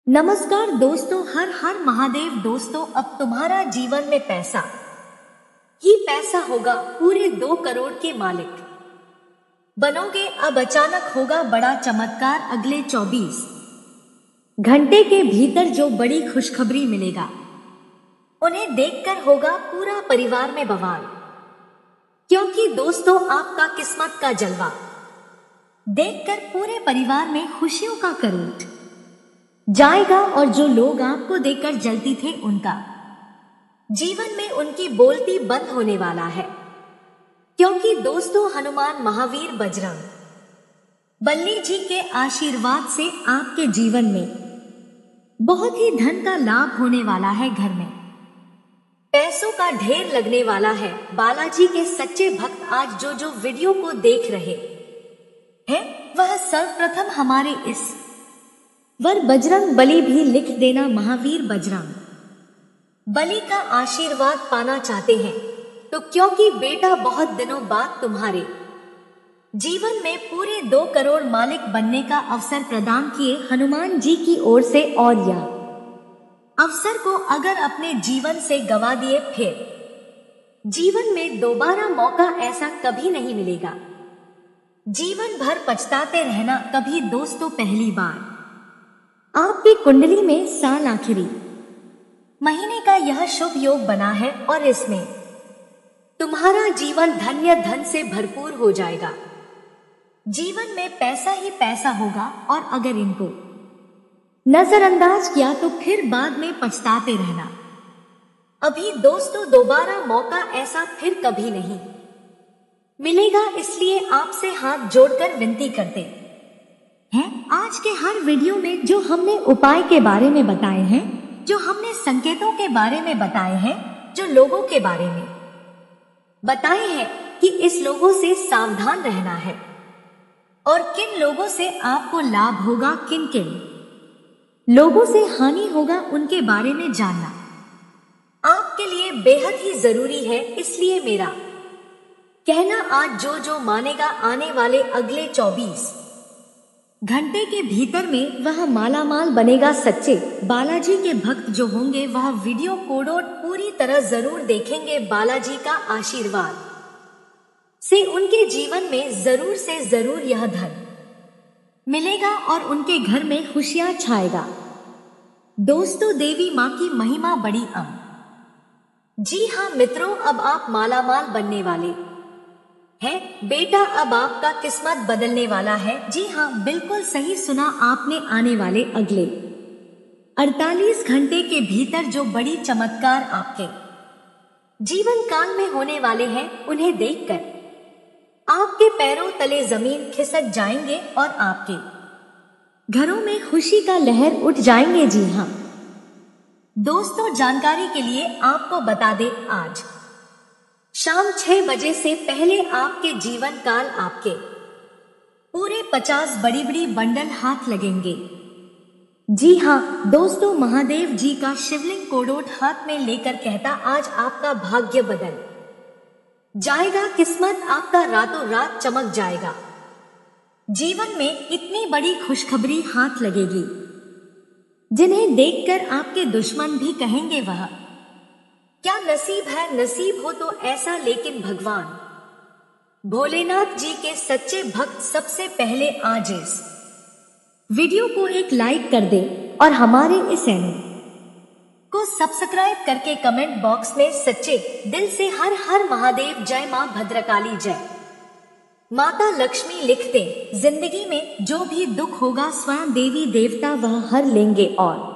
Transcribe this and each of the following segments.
नमस्कार दोस्तों, हर हर महादेव। दोस्तों, अब तुम्हारा जीवन में पैसा ही पैसा होगा। पूरे 2 करोड़ के मालिक बनोगे। अब अचानक होगा बड़ा चमत्कार। अगले 24 घंटे के भीतर जो बड़ी खुशखबरी मिलेगा, उन्हें देखकर होगा पूरा परिवार में बवाल। क्योंकि दोस्तों, आपका किस्मत का जलवा देखकर पूरे परिवार में खुशियों का करोट जाएगा। और जो लोग आपको देखकर जलती थे, उनका जीवन में उनकी बोलती बंद होने वाला है। क्योंकि दोस्तों, हनुमान, महावीर, बजरंग बली जी के आशीर्वाद से आपके जीवन में बहुत ही धन का लाभ होने वाला है। घर में पैसों का ढेर लगने वाला है। बालाजी के सच्चे भक्त आज जो वीडियो को देख रहे हैं, वह सर्वप्रथम हमारे इस वर बजरंग बली भी लिख देना। महावीर बजरंग बली का आशीर्वाद पाना चाहते हैं तो, क्योंकि बेटा बहुत दिनों बाद तुम्हारे जीवन में पूरे 2 करोड़ मालिक बनने का अवसर प्रदान किए हनुमान जी की ओर से। और यह अवसर को अगर अपने जीवन से गवा दिए, फिर जीवन में दोबारा मौका ऐसा कभी नहीं मिलेगा। जीवन भर पछताते रहना कभी। दोस्तों, पहली बार आपकी कुंडली में साल आखिरी महीने का यह शुभ योग बना है और इसमें तुम्हारा जीवन धन्य धन से भरपूर हो जाएगा। जीवन में पैसा ही पैसा होगा और अगर इनको नजरअंदाज किया तो फिर बाद में पछताते रहना। अभी दोस्तों, दोबारा मौका ऐसा फिर कभी नहीं मिलेगा। इसलिए आपसे हाथ जोड़कर विनती करते हैं, आज के हर वीडियो में जो हमने उपाय के बारे में बताए हैं, जो हमने संकेतों के बारे में बताए हैं, जो लोगों के बारे में बताए हैं कि इस लोगों से सावधान रहना है और किन लोगों से आपको लाभ होगा, किन किन लोगों से हानि होगा, उनके बारे में जानना आपके लिए बेहद ही जरूरी है। इसलिए मेरा कहना, आज जो मानेगा, आने वाले अगले 24 घंटे के भीतर में वह मालामाल बनेगा। सच्चे बालाजी के भक्त जो होंगे, वह वीडियो को पूरी तरह जरूर देखेंगे। बालाजी का आशीर्वाद से उनके जीवन में जरूर से जरूर यह धन मिलेगा और उनके घर में खुशियां छाएगा। दोस्तों, देवी माँ की महिमा बड़ी जी हाँ मित्रों, अब आप मालामाल बनने वाले है। बेटा, अब आपका किस्मत बदलने वाला है। जी हाँ, बिल्कुल सही सुना आपने। आने वाले अगले 48 घंटे के भीतर जो बड़ी चमत्कार आपके जीवन काल में होने वाले हैं, उन्हें देखकर आपके पैरों तले जमीन खिसक जाएंगे और आपके घरों में खुशी का लहर उठ जाएंगे। जी हाँ दोस्तों, जानकारी के लिए आपको बता दें, आज शाम 6 बजे से पहले आपके जीवन काल आपके पूरे 50 बड़ी बड़ी बंडल हाथ लगेंगे। जी हाँ दोस्तों, महादेव जी का शिवलिंग कोडोट हाथ में लेकर कहता, आज आपका भाग्य बदल जाएगा। किस्मत आपका रातों रात चमक जाएगा। जीवन में इतनी बड़ी खुशखबरी हाथ लगेगी, जिन्हें देखकर आपके दुश्मन भी कहेंगे, वह क्या नसीब है। नसीब हो तो ऐसा, लेकिन भगवान भोलेनाथ जी के सच्चे भक्त सबसे पहले आज इस वीडियो को एक लाइक कर दे और हमारे इस चैनल को सब्सक्राइब करके कमेंट बॉक्स में सच्चे दिल से हर हर महादेव, जय मां भद्रकाली, जय माता लक्ष्मी लिख दे। जिंदगी में जो भी दुख होगा, स्वयं देवी देवता वह हर लेंगे और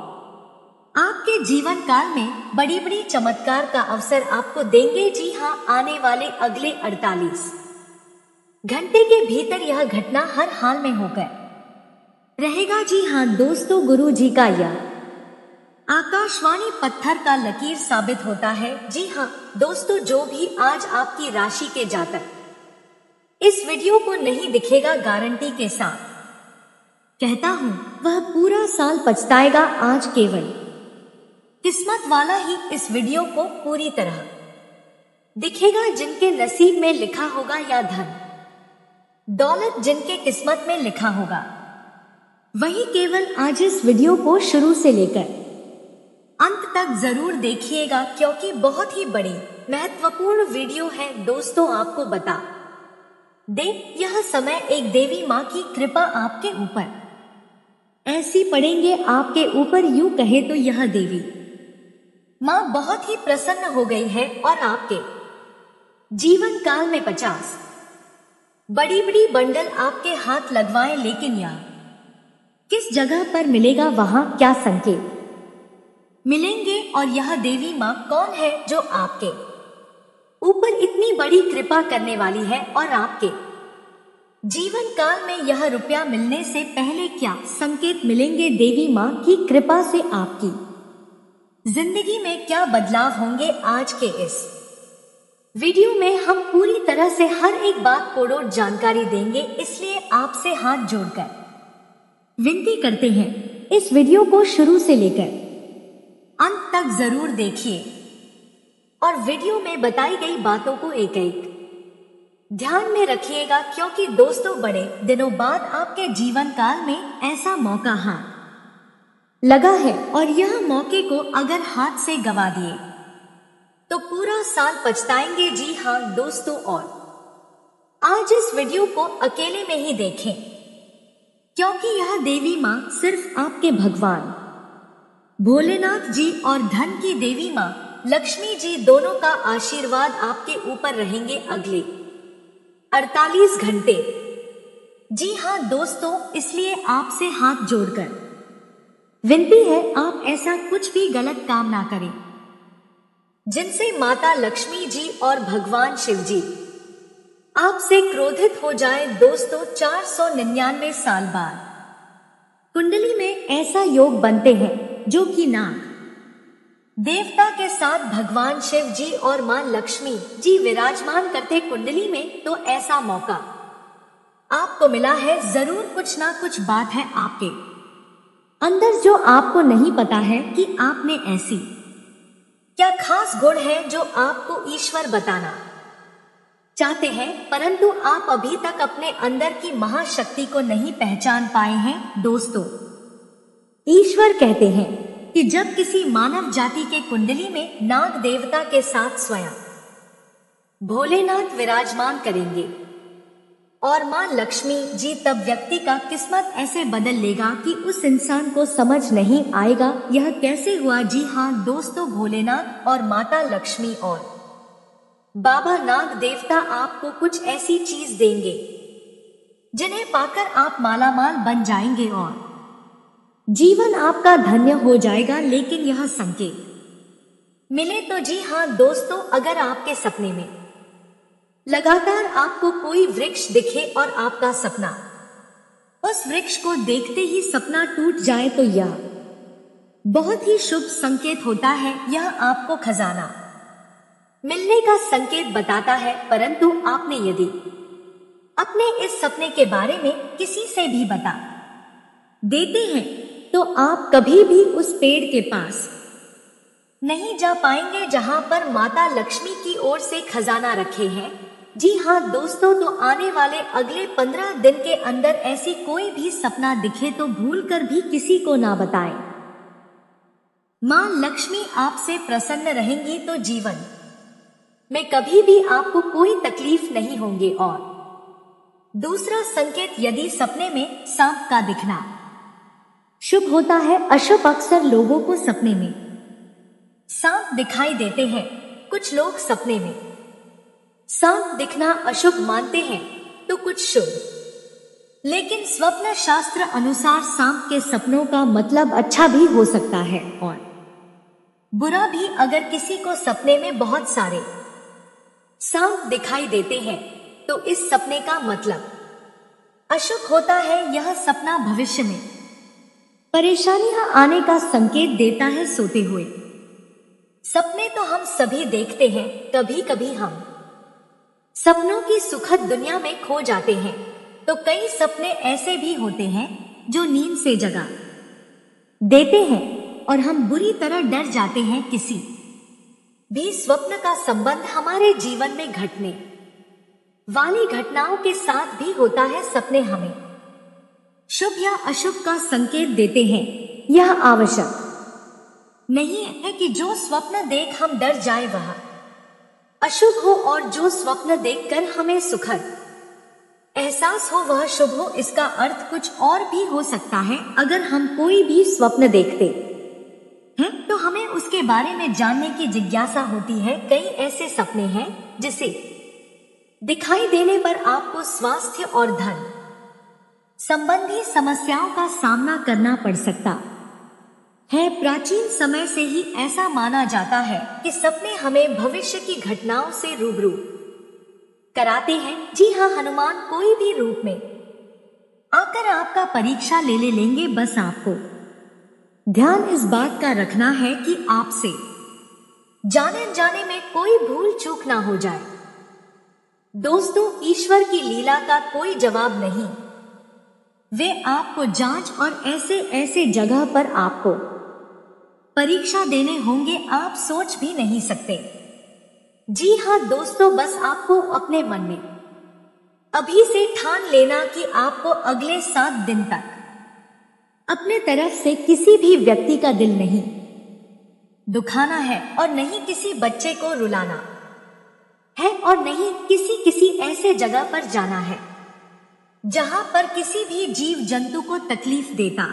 आपके जीवन काल में बड़ी बड़ी चमत्कार का अवसर आपको देंगे। जी हाँ, आने वाले अगले 48 घंटे के भीतर यह घटना हर हाल में होकर रहेगा। जी हाँ दोस्तों, गुरु जी का यह आकाशवाणी पत्थर का लकीर साबित होता है। जी हाँ दोस्तों, जो भी आज आपकी राशि के जातक इस वीडियो को नहीं दिखेगा, गारंटी के साथ कहता हूँ, वह पूरा साल पछताएगा। आज केवल किस्मत वाला ही इस वीडियो को पूरी तरह दिखेगा, जिनके नसीब में लिखा होगा या धन दौलत जिनके किस्मत में लिखा होगा, वही केवल आज इस वीडियो को शुरू से लेकर अंत तक जरूर देखिएगा, क्योंकि बहुत ही बड़ी महत्वपूर्ण वीडियो है दोस्तों। आपको बता दे, यह समय एक देवी माँ की कृपा आपके ऊपर ऐसी पड़ेंगे आपके ऊपर, यूं कहे तो यह देवी माँ बहुत ही प्रसन्न हो गई है और आपके जीवन काल में 50 बड़ी बड़ी बंडल आपके हाथ लगवाएं। लेकिन यह किस जगह पर मिलेगा, वहां क्या संकेत मिलेंगे और यह देवी माँ कौन है जो आपके ऊपर इतनी बड़ी कृपा करने वाली है, और आपके जीवन काल में यह रुपया मिलने से पहले क्या संकेत मिलेंगे देवी माँ की कृपा से आपकी जिंदगी में क्या बदलाव होंगे। आज के इस वीडियो में हम पूरी तरह से हर एक बात कोडों जानकारी देंगे, इसलिए आपसे हाथ जोड़कर विनती करते हैं इस वीडियो को शुरू से लेकर अंत तक जरूर देखिए और वीडियो में बताई गई बातों को एक एक ध्यान में रखिएगा, क्योंकि दोस्तों बड़े दिनों बाद आपके जीवन काल में ऐसा मौका हाथ लगा है, और यह मौके को अगर हाथ से गवा दिए तो पूरा साल पछताएंगे। जी हाँ दोस्तों, और आज इस वीडियो को अकेले में ही देखें, क्योंकि यह देवी माँ सिर्फ आपके भगवान भोलेनाथ जी और धन की देवी माँ लक्ष्मी जी दोनों का आशीर्वाद आपके ऊपर रहेंगे अगले 48 घंटे। जी हाँ दोस्तों, इसलिए आपसे हाथ जोड़कर विनती है, आप ऐसा कुछ भी गलत काम ना करें जिनसे माता लक्ष्मी जी और भगवान शिव जी आपसे क्रोधित हो जाए। दोस्तों 499 साल बाद कुंडली में ऐसा योग बनते हैं जो कि नाग देवता के साथ भगवान शिव जी और मां लक्ष्मी जी विराजमान करते कुंडली में, तो ऐसा मौका आपको मिला है। जरूर कुछ ना कुछ बात है आपके अंदर जो आपको नहीं पता है कि आपने ऐसी क्या खास गुण है जो आपको ईश्वर बताना चाहते हैं, परंतु आप अभी तक अपने अंदर की महाशक्ति को नहीं पहचान पाए हैं। दोस्तों ईश्वर कहते हैं कि जब किसी मानव जाति के कुंडली में नाग देवता के साथ स्वयं भोलेनाथ विराजमान करेंगे और मां लक्ष्मी जी, तब व्यक्ति का किस्मत ऐसे बदल लेगा कि उस इंसान को समझ नहीं आएगा यह कैसे हुआ। जी हाँ दोस्तों, भोलेनाथ और माता लक्ष्मी और बाबा नाग देवता आपको कुछ ऐसी चीज देंगे जिन्हें पाकर आप मालामाल बन जाएंगे और जीवन आपका धन्य हो जाएगा। लेकिन यह संकेत मिले तो जी हाँ दोस्तों, अगर आपके सपने में लगातार आपको कोई वृक्ष दिखे और आपका सपना उस वृक्ष को देखते ही सपना टूट जाए, तो यह बहुत ही शुभ संकेत होता है। यह आपको खजाना मिलने का संकेत बताता है, परंतु आपने यदि अपने इस सपने के बारे में किसी से भी बता देते हैं तो आप कभी भी उस पेड़ के पास नहीं जा पाएंगे जहां पर माता लक्ष्मी की ओर से खजाना रखे हैं। जी हाँ दोस्तों, तो आने वाले अगले 15 दिन के अंदर ऐसी कोई भी सपना दिखे तो भूलकर भी किसी को ना बताएं। मां लक्ष्मी आपसे प्रसन्न रहेंगी, तो जीवन में कभी भी आपको कोई तकलीफ नहीं होंगे। और दूसरा संकेत, यदि सपने में सांप का दिखना शुभ होता है, अशुभ अक्सर लोगों को सपने में सांप दिखाई देते हैं। कुछ लोग सपने में सांप दिखना अशुभ मानते हैं तो कुछ शुभ। लेकिन स्वप्न शास्त्र अनुसार सांप के सपनों का मतलब अच्छा भी हो सकता है और बुरा भी। अगर किसी को सपने में बहुत सारे सांप दिखाई देते हैं तो इस सपने का मतलब अशुभ होता है। यह सपना भविष्य में परेशानियां आने का संकेत देता है। सोते हुए सपने तो हम सभी देखते हैं, कभी कभी हम सपनों की सुखद दुनिया में खो जाते हैं, तो कई सपने ऐसे भी होते हैं जो नींद से जगा देते हैं और हम बुरी तरह डर जाते हैं। किसी भी स्वप्न का संबंध हमारे जीवन में घटने वाली घटनाओं के साथ भी होता है। सपने हमें शुभ या अशुभ का संकेत देते हैं। यह आवश्यक नहीं है कि जो स्वप्न देख हम डर जाए वह अशुभ हो और जो स्वप्न देखकर हमें सुखद एहसास हो वह शुभ हो। इसका अर्थ कुछ और भी हो सकता है। अगर हम कोई भी स्वप्न देखते हैं तो हमें उसके बारे में जानने की जिज्ञासा होती है। कई ऐसे सपने हैं जिसे दिखाई देने पर आपको स्वास्थ्य और धन संबंधी समस्याओं का सामना करना पड़ सकता है। प्राचीन समय से ही ऐसा माना जाता है कि सपने हमें भविष्य की घटनाओं से रूबरू कराते हैं। जी हाँ, हनुमान कोई भी रूप में आकर आपका परीक्षा ले लेंगे। बस आपको ध्यान इस बात का रखना है कि आपसे जाने जाने में कोई भूल चूक ना हो जाए। दोस्तों, ईश्वर की लीला का कोई जवाब नहीं। वे आपको जांच और ऐसे ऐसे जगह पर आपको परीक्षा देने होंगे आप सोच भी नहीं सकते। जी हाँ दोस्तों, बस आपको अपने मन में अभी से ठान लेना कि आपको अगले 7 दिन तक अपने तरफ से किसी भी व्यक्ति का दिल नहीं दुखाना है और नहीं किसी बच्चे को रुलाना है और नहीं किसी ऐसे जगह पर जाना है जहां पर किसी भी जीव जंतु को तकलीफ देता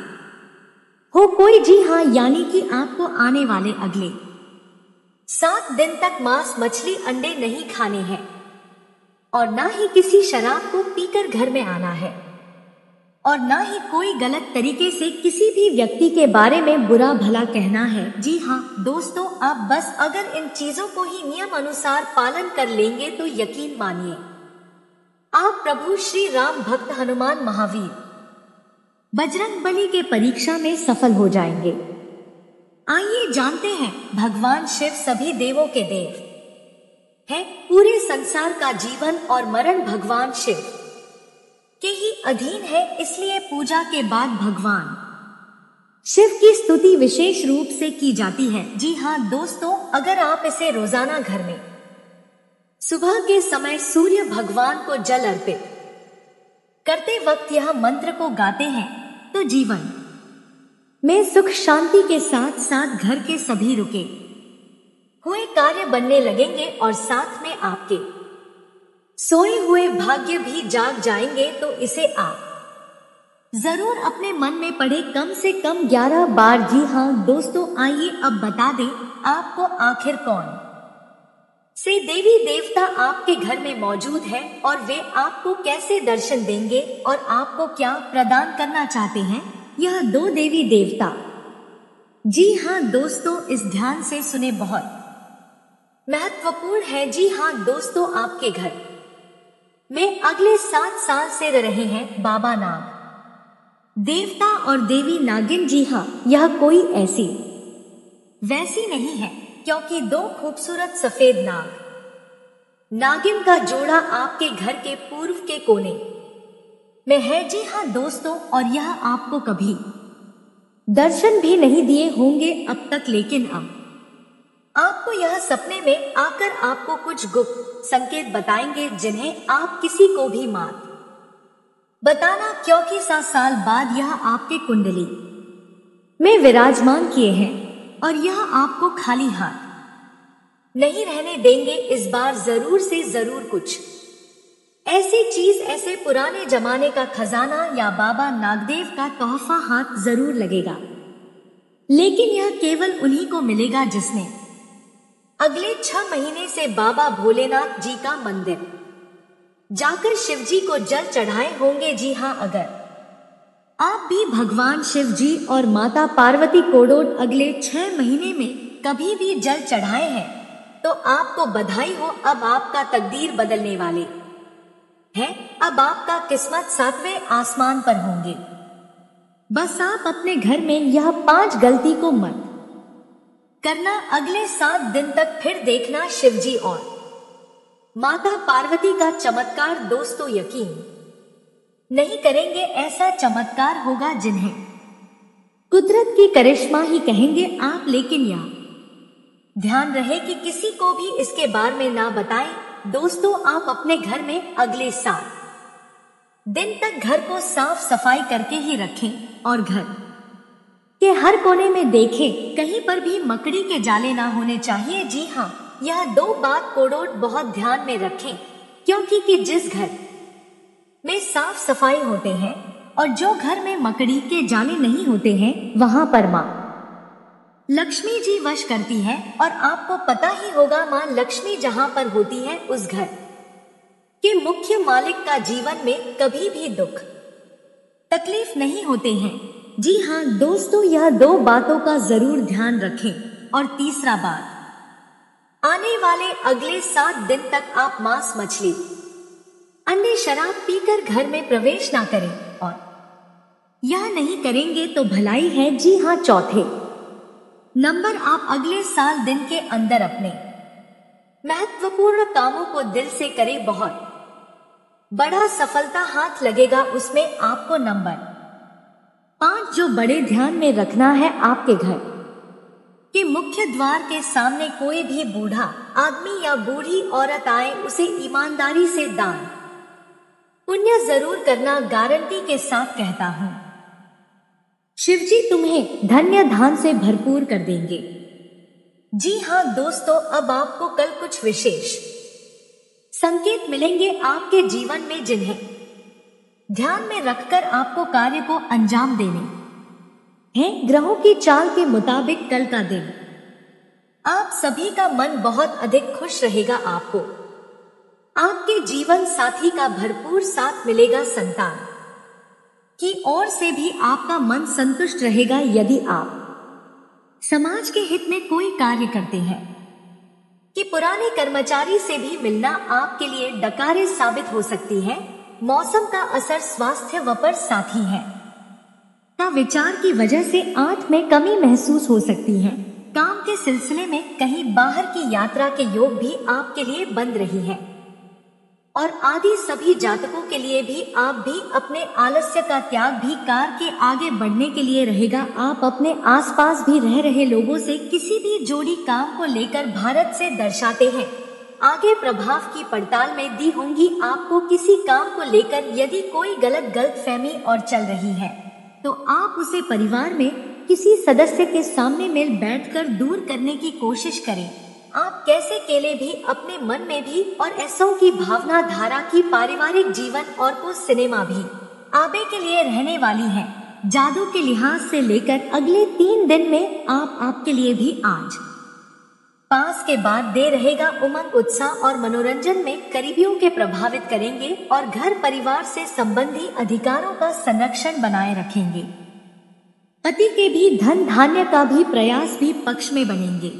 हो कोई। जी हाँ, यानी कि आपको आने वाले अगले 7 दिन तक मांस मछली अंडे नहीं खाने हैं और ना ही किसी शराब को पीकर घर में आना है और ना ही कोई गलत तरीके से किसी भी व्यक्ति के बारे में बुरा भला कहना है। जी हाँ दोस्तों, आप बस अगर इन चीजों को ही नियम अनुसार पालन कर लेंगे तो यकीन मानिए आप प्रभु श्री राम भक्त हनुमान महावीर बजरंगबली के परीक्षा में सफल हो जाएंगे। आइए जानते हैं, भगवान शिव सभी देवों के देव हैं। पूरे संसार का जीवन और मरण भगवान शिव के ही अधीन है, इसलिए पूजा के बाद भगवान शिव की स्तुति विशेष रूप से की जाती है। जी हाँ दोस्तों, अगर आप इसे रोजाना घर में सुबह के समय सूर्य भगवान को जल अर्पित करते वक्त यह मंत्र को गाते हैं तो जीवन में सुख शांति के साथ साथ घर के सभी रुके हुए कार्य बनने लगेंगे और साथ में आपके सोए हुए भाग्य भी जाग जाएंगे। तो इसे आप जरूर अपने मन में पढ़े कम से कम 11 बार। जी हाँ दोस्तों, आइए अब बता दें आपको आखिर कौन से देवी देवता आपके घर में मौजूद है और वे आपको कैसे दर्शन देंगे और आपको क्या प्रदान करना चाहते हैं। यह 2 देवी देवता, जी हाँ दोस्तों, इस ध्यान से सुने, बहुत महत्वपूर्ण है। जी हाँ दोस्तों, आपके घर में अगले 7 साल से रह रहे हैं बाबा नाग देवता और देवी नागिन। जी हाँ, यह कोई ऐसी वैसी नहीं है क्योंकि 2 खूबसूरत सफेद नागिन का जोड़ा आपके घर के पूर्व के कोने में है। जी हाँ दोस्तों, और यह आपको कभी दर्शन भी नहीं दिए होंगे अब तक, लेकिन अब आपको यह सपने में आकर आपको कुछ गुप्त संकेत बताएंगे जिन्हें आप किसी को भी मत बताना, क्योंकि 7 साल बाद यह आपके कुंडली में विराजमान किए हैं और यह आपको खाली हाथ नहीं रहने देंगे। इस बार जरूर से जरूर कुछ ऐसी चीज, ऐसे पुराने जमाने का खजाना या बाबा नागदेव का तोहफा हाथ जरूर लगेगा, लेकिन यह केवल उन्हीं को मिलेगा जिसने अगले 6 महीने से बाबा भोलेनाथ जी का मंदिर जाकर शिव जी को जल चढ़ाए होंगे। जी हाँ, अगर आप भी भगवान शिव जी और माता पार्वती को अगले 6 महीने में कभी भी जल चढ़ाए हैं तो आपको बधाई हो, अब आपका तकदीर बदलने वाले हैं। अब आपका किस्मत 7वें आसमान पर होंगे। बस आप अपने घर में यह 5 गलती को मत करना। अगले 7 दिन तक फिर देखना शिवजी और माता पार्वती का चमत्कार। दोस्तों, यकीन नहीं करेंगे, ऐसा चमत्कार होगा जिन्हें कुदरत की करिश्मा ही कहेंगे आप। लेकिन यह ध्यान रहे कि किसी को भी इसके बारे में ना बताएं। दोस्तों, आप अपने घर में अगले 7 दिन तक घर को साफ सफाई करके ही रखें और घर के हर कोने में देखें, कहीं पर भी मकड़ी के जाले ना होने चाहिए। जी हाँ, यह 2 बात कोडोट बहुत ध्यान में रखें, क्योंकि कि जिस घर में साफ सफाई होते हैं और जो घर में मकड़ी के जाले नहीं होते हैं, वहां पर माँ लक्ष्मी जी वश करती है। और आपको पता ही होगा, माँ लक्ष्मी जहां पर होती है उस घर के मुख्य मालिक का जीवन में कभी भी दुख तकलीफ नहीं होते हैं। जी हाँ दोस्तों, यह 2 बातों का जरूर ध्यान रखें। और तीसरा बात, आने वाले अगले 7 दिन तक आप मांस, मछली, अंडे, शराब पीकर घर में प्रवेश ना करें। और यह नहीं करेंगे तो भलाई है। जी हाँ, चौथे नंबर, आप अगले साल दिन के अंदर अपने महत्वपूर्ण कामों को दिल से करें। बहुत बड़ा सफलता हाथ लगेगा उसमें आपको। नंबर 5, जो बड़े ध्यान में रखना है, आपके घर के मुख्य द्वार के सामने कोई भी बूढ़ा आदमी या बूढ़ी औरत आए, उसे ईमानदारी से दान पुण्य जरूर करना, गारंटी के साथ कहता हूं। शिवजी तुम्हें धन्य धान से भरपूर कर देंगे। जी हाँ दोस्तों, अब आपको कल कुछ विशेष संकेत मिलेंगे आपके जीवन में, जिन्हें ध्यान में रखकर आपको कार्य को अंजाम देने हैं। ग्रहों की चाल के मुताबिक कल का दिन आप सभी का मन बहुत अधिक खुश रहेगा। आपको आपके जीवन साथी का भरपूर साथ मिलेगा। संतान की ओर से भी आपका मन संतुष्ट रहेगा। यदि आप समाज के हित में कोई कार्य करते हैं कि पुराने कर्मचारी से भी मिलना आपके लिए डकारे साबित हो सकती है। मौसम का असर स्वास्थ्य व पर साथी है का विचार की वजह से आंख में कमी महसूस हो सकती है। काम के सिलसिले में कहीं बाहर की यात्रा के योग भी आपके लिए बन रही है। और आदि सभी जातकों के लिए भी आप भी अपने आलस्य का त्याग भी कार के आगे बढ़ने के लिए रहेगा। आप अपने आसपास भी रह रहे लोगों से किसी भी जोड़ी काम को लेकर भारत से दर्शाते हैं, आगे प्रभाव की पड़ताल में दी होंगी आपको किसी काम को लेकर। यदि कोई गलतफहमी और चल रही है तो आप उसे परिवार में किसी सदस्य के सामने मिल बैठकर दूर करने की कोशिश करें। आप कैसे केले भी अपने मन में भी और ऐसों की भावना धारा की पारिवारिक जीवन और को सिनेमा भी आबे के लिए रहने वाली है। जादू के लिहाज से लेकर अगले 3 दिन में आपके लिए भी आज पास के बाद दे रहेगा। उमंग, उत्साह और मनोरंजन में करीबियों के प्रभावित करेंगे और घर परिवार से संबंधी अधिकारों का संरक्षण बनाए रखेंगे। पति के भी धन धान्य का भी प्रयास भी पक्ष में बनेंगे।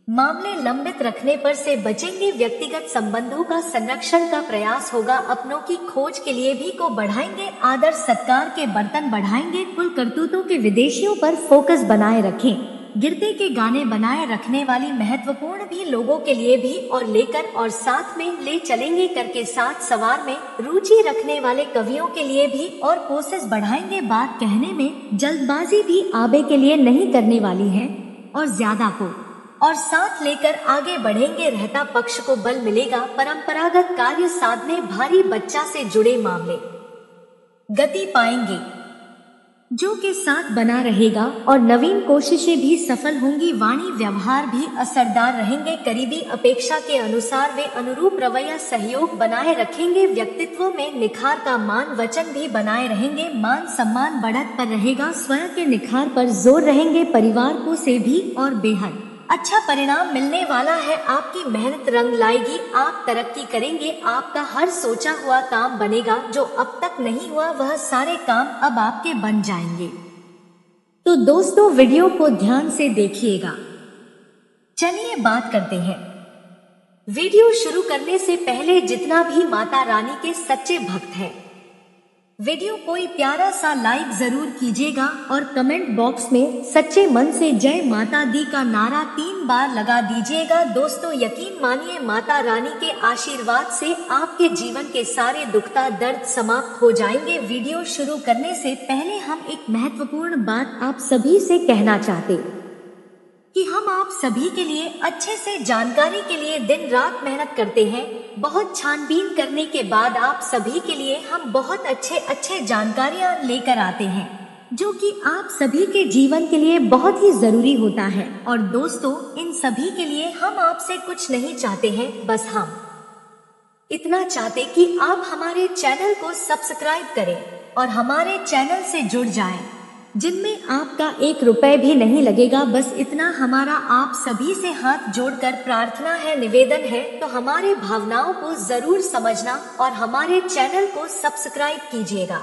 मामले लंबित रखने पर से बचेंगे। व्यक्तिगत संबंधों का संरक्षण का प्रयास होगा। अपनों की खोज के लिए भी को बढ़ाएंगे। आदर सत्कार के बर्तन बढ़ाएंगे। कुल करतूतों के विदेशियों पर फोकस बनाए रखें। गिरते के गाने बनाए रखने वाली महत्वपूर्ण भी लोगों के लिए भी और लेकर और साथ में ले चलेंगे। करके साथ सवार में रुचि रखने वाले कवियों के लिए भी और कोशिश बढ़ाएंगे। बात कहने में जल्दबाजी भी आबे के लिए नहीं करने वाली है और ज्यादा को और साथ लेकर आगे बढ़ेंगे। रहता पक्ष को बल मिलेगा। परंपरागत कार्य साधने, भारी बच्चा से जुड़े मामले गति पाएंगे जो के साथ बना रहेगा और नवीन कोशिशें भी सफल होंगी। वाणी व्यवहार भी असरदार रहेंगे। करीबी अपेक्षा के अनुसार वे अनुरूप रवैया सहयोग बनाए रखेंगे। व्यक्तित्व में निखार का मान वचन भी बनाए रहेंगे। मान सम्मान बढ़त पर रहेगा। स्वयं के निखार पर जोर रहेंगे। परिवार को से भी और बेहद अच्छा परिणाम मिलने वाला है। आपकी मेहनत रंग लाएगी। आप तरक्की करेंगे। आपका हर सोचा हुआ काम बनेगा। जो अब तक नहीं हुआ वह सारे काम अब आपके बन जाएंगे। तो दोस्तों, वीडियो को ध्यान से देखिएगा। चलिए बात करते हैं। वीडियो शुरू करने से पहले जितना भी माता रानी के सच्चे भक्त हैं, वीडियो कोई प्यारा सा लाइक जरूर कीजिएगा और कमेंट बॉक्स में सच्चे मन से जय माता दी का नारा 3 बार लगा दीजिएगा। दोस्तों, यकीन मानिए माता रानी के आशीर्वाद से आपके जीवन के सारे दुखता दर्द समाप्त हो जाएंगे। वीडियो शुरू करने से पहले हम एक महत्वपूर्ण बात आप सभी से कहना चाहते कि हम आप सभी के लिए अच्छे से जानकारी के लिए दिन रात मेहनत करते हैं। बहुत छानबीन करने के बाद आप सभी के लिए हम बहुत अच्छे जानकारियां लेकर आते हैं, जो कि आप सभी के जीवन के लिए बहुत ही जरूरी होता है। और दोस्तों, इन सभी के लिए हम आपसे कुछ नहीं चाहते हैं, बस हम इतना चाहते कि आप हमारे चैनल को सब्सक्राइब करें और हमारे चैनल से जुड़ जाएं, जिनमें आपका 1 रुपए भी नहीं लगेगा। बस इतना हमारा आप सभी से हाथ जोड़कर प्रार्थना है, निवेदन है। तो हमारे भावनाओं को जरूर समझना और हमारे चैनल को सब्सक्राइब कीजिएगा।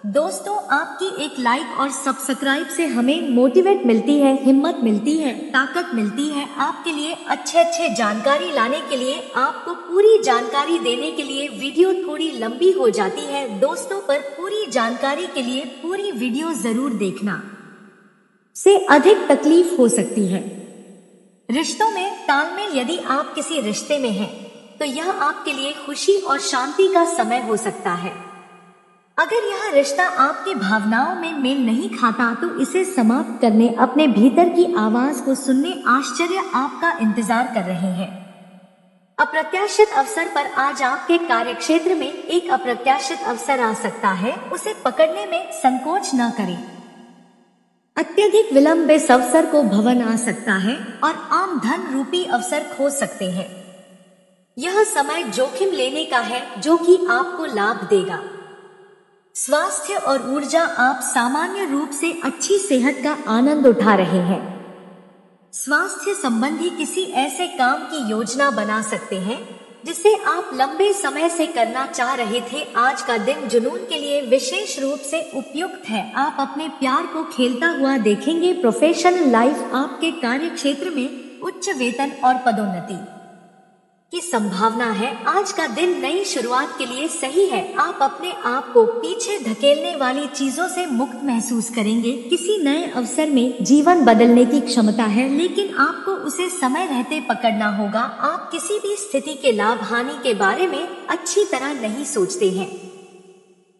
दोस्तों, आपकी एक लाइक और सब्सक्राइब से हमें मोटिवेट मिलती है, हिम्मत मिलती है, ताकत मिलती है आपके लिए अच्छे जानकारी लाने के लिए, आपको पूरी जानकारी देने के लिए। वीडियो थोड़ी लंबी हो जाती है दोस्तों, पर पूरी जानकारी के लिए पूरी वीडियो जरूर देखना, से अधिक तकलीफ हो सकती है। रिश्तों में तालमेल, यदि आप किसी रिश्ते में हैं, तो यह आपके लिए खुशी और शांति का समय हो सकता है। अगर यह रिश्ता आपकी भावनाओं में मेल नहीं खाता, तो इसे समाप्त करने, अपने भीतर की आवाज को सुनने आश्चर्य आपका इंतजार कर रहे हैं। अप्रत्याशित अवसर पर आज आपके कार्यक्षेत्र में एक अप्रत्याशित अवसर आ सकता है, उसे पकड़ने में संकोच न करें। अत्यधिक विलंब इस अवसर को भवन आ सकता है और आम धन रूपी अवसर खो सकते हैं। यह समय जोखिम लेने का है, जो कि आपको लाभ देगा। स्वास्थ्य और ऊर्जा, आप सामान्य रूप से अच्छी सेहत का आनंद उठा रहे हैं। स्वास्थ्य संबंधी किसी ऐसे काम की योजना बना सकते हैं जिसे आप लंबे समय से करना चाह रहे थे। आज का दिन जुनून के लिए विशेष रूप से उपयुक्त है। आप अपने प्यार को खेलता हुआ देखेंगे। प्रोफेशनल लाइफ, आपके कार्य क्षेत्र में उच्च वेतन और पदोन्नति की संभावना है। आज का दिन नई शुरुआत के लिए सही है। आप अपने आप को पीछे धकेलने वाली चीजों से मुक्त महसूस करेंगे। किसी नए अवसर में जीवन बदलने की क्षमता है, लेकिन आपको उसे समय रहते पकड़ना होगा। आप किसी भी स्थिति के लाभ हानि के बारे में अच्छी तरह नहीं सोचते हैं।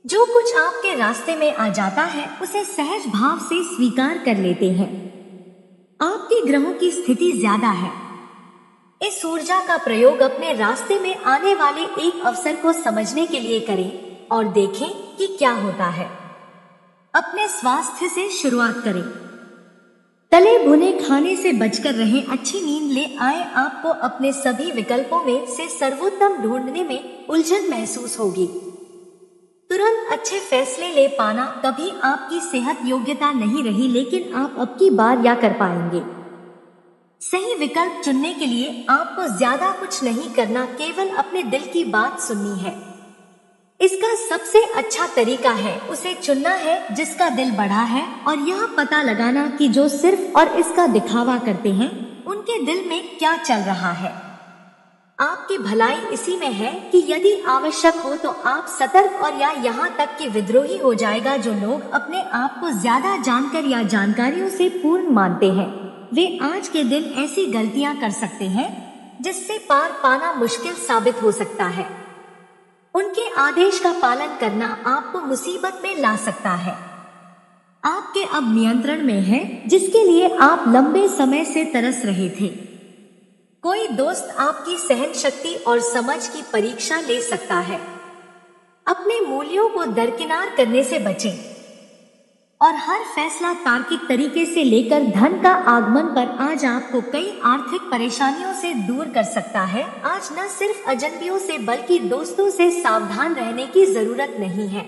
जो कुछ आपके रास्ते में आ जाता है, उसे सहज भाव से स्वीकार कर लेते हैं। आपके ग्रहों की स्थिति ज्यादा है। इस ऊर्जा का प्रयोग अपने रास्ते में आने वाले एक अवसर को समझने के लिए करें और देखें कि क्या होता है। अपने स्वास्थ्य से शुरुआत करें। तले भुने खाने से बचकर रहें। अच्छी नींद ले आए। आपको अपने सभी विकल्पों में से सर्वोत्तम ढूंढने में उलझन महसूस होगी। तुरंत अच्छे फैसले ले पाना। कभी आपकी सेहत योग्यता नहीं रही, लेकिन आप अब की बार या कर पाएंगे। सही विकल्प चुनने के लिए आपको ज्यादा कुछ नहीं करना, केवल अपने दिल की बात सुननी है। इसका सबसे अच्छा तरीका है उसे चुनना है जिसका दिल बड़ा है, और यह पता लगाना कि जो सिर्फ और इसका दिखावा करते हैं, उनके दिल में क्या चल रहा है। आपकी भलाई इसी में है कि यदि आवश्यक हो तो आप सतर्क और या यहाँ तक कि विद्रोही हो जाएगा। जो लोग अपने आप को ज्यादा जानकर या जानकारियों से पूर्ण मानते हैं, वे आज के दिन ऐसी गलतियां कर सकते हैं जिससे पार पाना मुश्किल साबित हो सकता है। उनके आदेश का पालन करना आपको मुसीबत में ला सकता है। आपके अब नियंत्रण में है, जिसके लिए आप लंबे समय से तरस रहे थे। कोई दोस्त आपकी सहन शक्ति और समझ की परीक्षा ले सकता है। अपने मूल्यों को दरकिनार करने से बचें और हर फैसला तार्किक तरीके से लेकर धन का आगमन पर आज आपको कई आर्थिक परेशानियों से दूर कर सकता है। आज न सिर्फ अजनबियों से बल्कि दोस्तों से सावधान रहने की जरूरत नहीं है।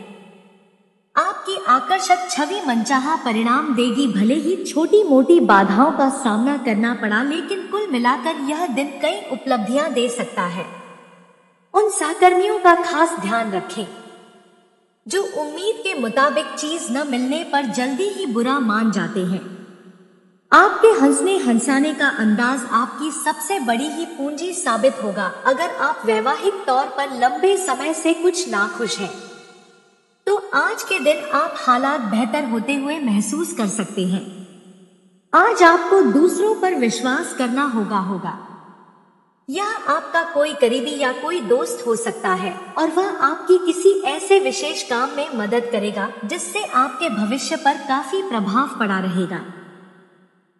आपकी आकर्षक छवि मनचाहा परिणाम देगी। भले ही छोटी मोटी बाधाओं का सामना करना पड़ा, लेकिन कुल मिलाकर यह दिन कई उपलब्धियां दे सकता है। उन सहकर्मियों का खास ध्यान रखें जो उम्मीद के मुताबिक चीज न मिलने पर जल्दी ही बुरा मान जाते हैं। आपके हंसने हंसाने का अंदाज आपकी सबसे बड़ी ही पूंजी साबित होगा। अगर आप वैवाहिक तौर पर लंबे समय से कुछ नाखुश हैं, तो आज के दिन आप हालात बेहतर होते हुए महसूस कर सकते हैं। आज आपको दूसरों पर विश्वास करना होगा। यह आपका कोई करीबी या कोई दोस्त हो सकता है, और वह आपकी किसी ऐसे विशेष काम में मदद करेगा जिससे आपके भविष्य पर काफी प्रभाव पड़ा रहेगा।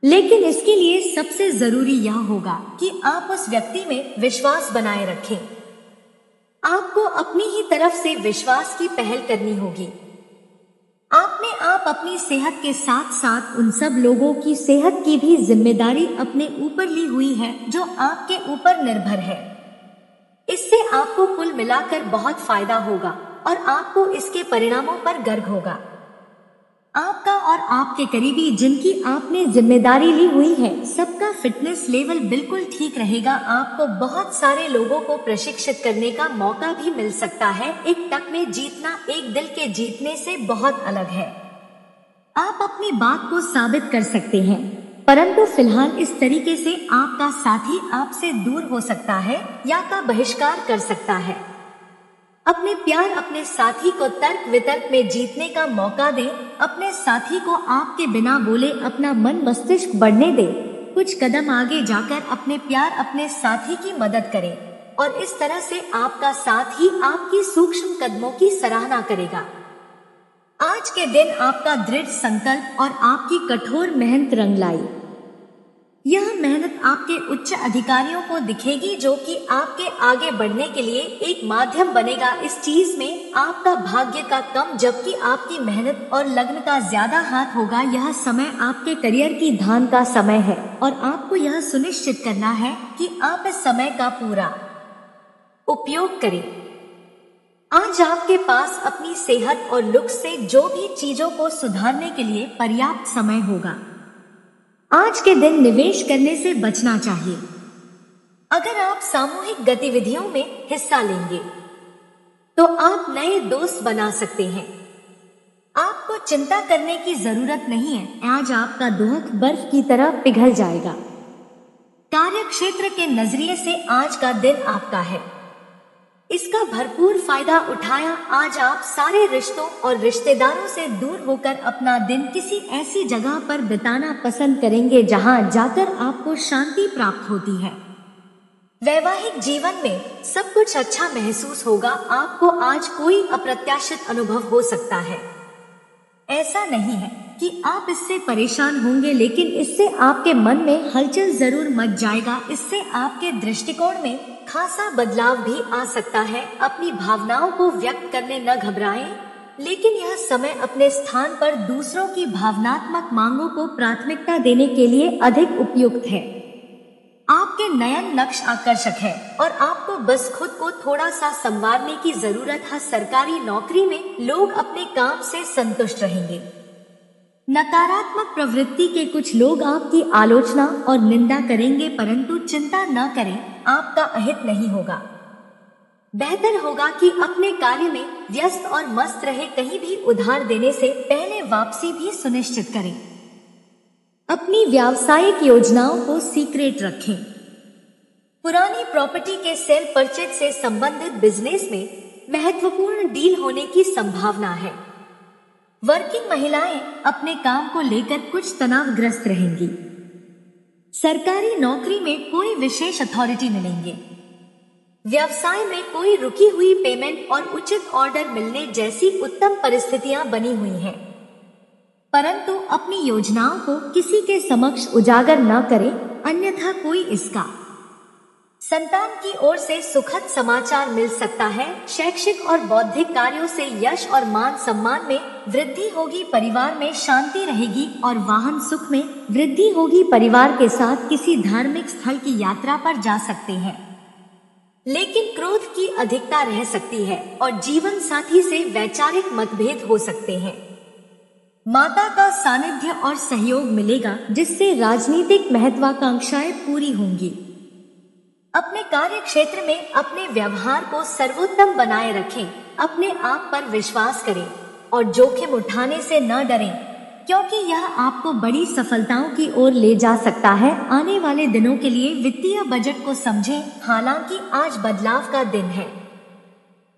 लेकिन इसके लिए सबसे जरूरी यह होगा कि आप उस व्यक्ति में विश्वास बनाए रखें। आपको अपनी ही तरफ से विश्वास की पहल करनी होगी। आपने आप अपनी सेहत के साथ साथ उन सब लोगों की सेहत की भी जिम्मेदारी अपने ऊपर ली हुई है जो आपके ऊपर निर्भर है। इससे आपको कुल मिलाकर बहुत फायदा होगा और आपको इसके परिणामों पर गर्व होगा। आपका और आपके करीबी जिनकी आपने जिम्मेदारी ली हुई है, सबका फिटनेस लेवल बिल्कुल ठीक रहेगा। आपको बहुत सारे लोगों को प्रशिक्षित करने का मौका भी मिल सकता है। एक टक में जीतना एक दिल के जीतने से बहुत अलग है। आप अपनी बात को साबित कर सकते हैं, परंतु फिलहाल इस तरीके से आपका साथी आपसे दूर हो सकता है या का बहिष्कार कर सकता है। अपने प्यार अपने साथी को तर्क वितर्क में जीतने का मौका दें। अपने साथी को आपके बिना बोले अपना मन मस्तिष्क बढ़ने दें। कुछ कदम आगे जाकर अपने प्यार अपने साथी की मदद करें और इस तरह से आपका साथ ही आपकी सूक्ष्म कदमों की सराहना करेगा। आज के दिन आपका दृढ़ संकल्प और आपकी कठोर मेहनत रंग लाई। यह मेहनत आपके उच्च अधिकारियों को दिखेगी जो कि आपके आगे बढ़ने के लिए एक माध्यम बनेगा। इस चीज में आपका भाग्य का कम जबकि आपकी मेहनत और लगन का ज्यादा हाथ होगा। यह समय आपके करियर की धान का समय है और आपको यह सुनिश्चित करना है कि आप इस समय का पूरा उपयोग करें। आज आपके पास अपनी सेहत और लुक से जो भी चीजों को सुधारने के लिए पर्याप्त समय होगा। आज के दिन निवेश करने से बचना चाहिए। अगर आप सामूहिक गतिविधियों में हिस्सा लेंगे तो आप नए दोस्त बना सकते हैं। आपको चिंता करने की जरूरत नहीं है। आज आपका दुख बर्फ की तरह पिघल जाएगा। कार्य क्षेत्र के नजरिए से आज का दिन आपका है। इसका भरपूर फायदा उठाया। आज आप सारे रिश्तों और रिश्तेदारों से दूर होकर अपना दिन किसी ऐसी जगह पर बिताना पसंद करेंगे जहां जाकर आपको शांति प्राप्त होती है। वैवाहिक जीवन में सब कुछ अच्छा महसूस होगा। आपको आज कोई अप्रत्याशित अनुभव हो सकता है। ऐसा नहीं है कि आप इससे परेशान होंगे, लेकिन इससे आपके मन में हलचल जरूर मच जाएगा। इससे आपके दृष्टिकोण में खासा बदलाव भी आ सकता है। अपनी भावनाओं को व्यक्त करने न घबराएं, लेकिन यह समय अपने स्थान पर दूसरों की भावनात्मक मांगों को प्राथमिकता देने के लिए अधिक उपयुक्त है। आपके नयन लक्ष्य आकर्षक है और आपको बस खुद को थोड़ा सा संवारने की जरूरत है। सरकारी नौकरी में लोग अपने काम से संतुष्ट रहेंगे। नकारात्मक प्रवृत्ति के कुछ लोग आपकी आलोचना और निंदा करेंगे, परंतु चिंता न करें, आपका अहित नहीं होगा। बेहतर होगा कि अपने कार्य में व्यस्त और मस्त रहे। कहीं भी उधार देने से पहले वापसी भी सुनिश्चित करें। अपनी व्यावसायिक योजनाओं को सीक्रेट रखें। पुरानी प्रॉपर्टी के सेल परचेज से संबंधित बिजनेस में महत्वपूर्ण डील होने की संभावना है। वर्किंग महिलाएं अपने काम को लेकर कुछ तनावग्रस्त रहेंगी। सरकारी नौकरी में कोई विशेष अथॉरिटी मिलेंगे। व्यवसाय में कोई रुकी हुई पेमेंट और उचित ऑर्डर मिलने जैसी उत्तम परिस्थितियां बनी हुई हैं। परंतु अपनी योजनाओं को किसी के समक्ष उजागर न करें, अन्यथा कोई इसका संतान की ओर से सुखद समाचार मिल सकता है। शैक्षिक और बौद्धिक कार्यों से यश और मान सम्मान में वृद्धि होगी। परिवार में शांति रहेगी और वाहन सुख में वृद्धि होगी। परिवार के साथ किसी धार्मिक स्थल की यात्रा पर जा सकते हैं, लेकिन क्रोध की अधिकता रह सकती है और जीवन साथी से वैचारिक मतभेद हो सकते हैं। माता का सानिध्य और सहयोग मिलेगा, जिससे राजनीतिक महत्वाकांक्षाएं पूरी होंगी। अपने कार्य क्षेत्र में अपने व्यवहार को सर्वोत्तम बनाए रखें। अपने आप पर विश्वास करें और जोखिम उठाने से न डरें, क्योंकि यह आपको बड़ी सफलताओं की ओर ले जा सकता है। आने वाले दिनों के लिए वित्तीय बजट को समझें। हालांकि आज बदलाव का दिन है।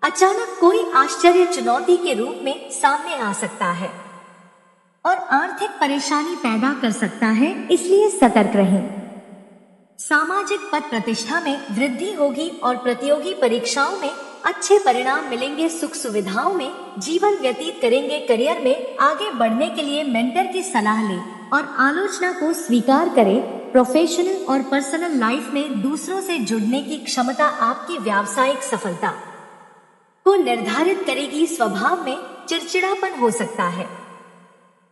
अचानक कोई आश्चर्य चुनौती के रूप में सामने आ सकता है और आर्थिक परेशानी पैदा कर सकता है, इसलिए सतर्क रहें। सामाजिक पद प्रतिष्ठा में वृद्धि होगी और प्रतियोगी परीक्षाओं में अच्छे परिणाम मिलेंगे। सुख सुविधाओं में जीवन व्यतीत करेंगे। करियर में आगे बढ़ने के लिए मेंटर की सलाह लें। और आलोचना को स्वीकार करें। प्रोफेशनल और पर्सनल लाइफ में दूसरों से जुड़ने की क्षमता आपकी व्यावसायिक सफलता को निर्धारित करेगी। स्वभाव में चिड़चिड़ापन हो सकता है,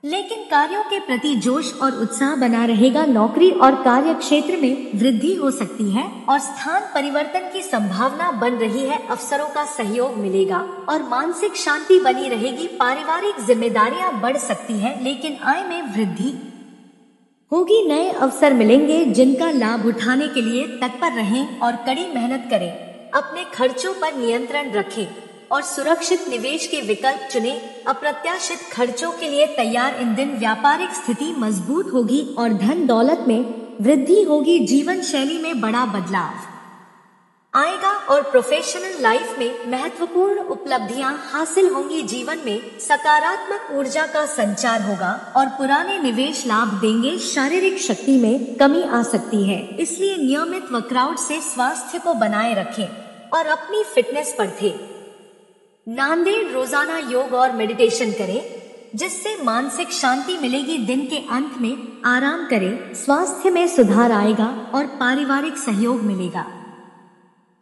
लेकिन कार्यों के प्रति जोश और उत्साह बना रहेगा। नौकरी और कार्य क्षेत्र में वृद्धि हो सकती है और स्थान परिवर्तन की संभावना बन रही है। अफसरों का सहयोग मिलेगा और मानसिक शांति बनी रहेगी। पारिवारिक जिम्मेदारियां बढ़ सकती हैं, लेकिन आय में वृद्धि होगी। नए अवसर मिलेंगे जिनका लाभ उठाने के लिए तत्पर रहें और कड़ी मेहनत करें। अपने खर्चों पर नियंत्रण रखें और सुरक्षित निवेश के विकल्प चुनें। अप्रत्याशित खर्चों के लिए तैयार। इन दिन व्यापारिक स्थिति मजबूत होगी और धन दौलत में वृद्धि होगी। जीवन शैली में बड़ा बदलाव आएगा और प्रोफेशनल लाइफ में महत्वपूर्ण उपलब्धियां हासिल होंगी। जीवन में सकारात्मक ऊर्जा का संचार होगा और पुराने निवेश लाभ देंगे। शारीरिक शक्ति में कमी आ सकती है, इसलिए नियमित वर्कआउट से स्वास्थ्य को बनाए रखें और अपनी फिटनेस परखें। नांदेड़ रोजाना योग और मेडिटेशन करें, जिससे मानसिक शांति मिलेगी। दिन के अंत में आराम करें, स्वास्थ्य में सुधार आएगा और पारिवारिक सहयोग मिलेगा।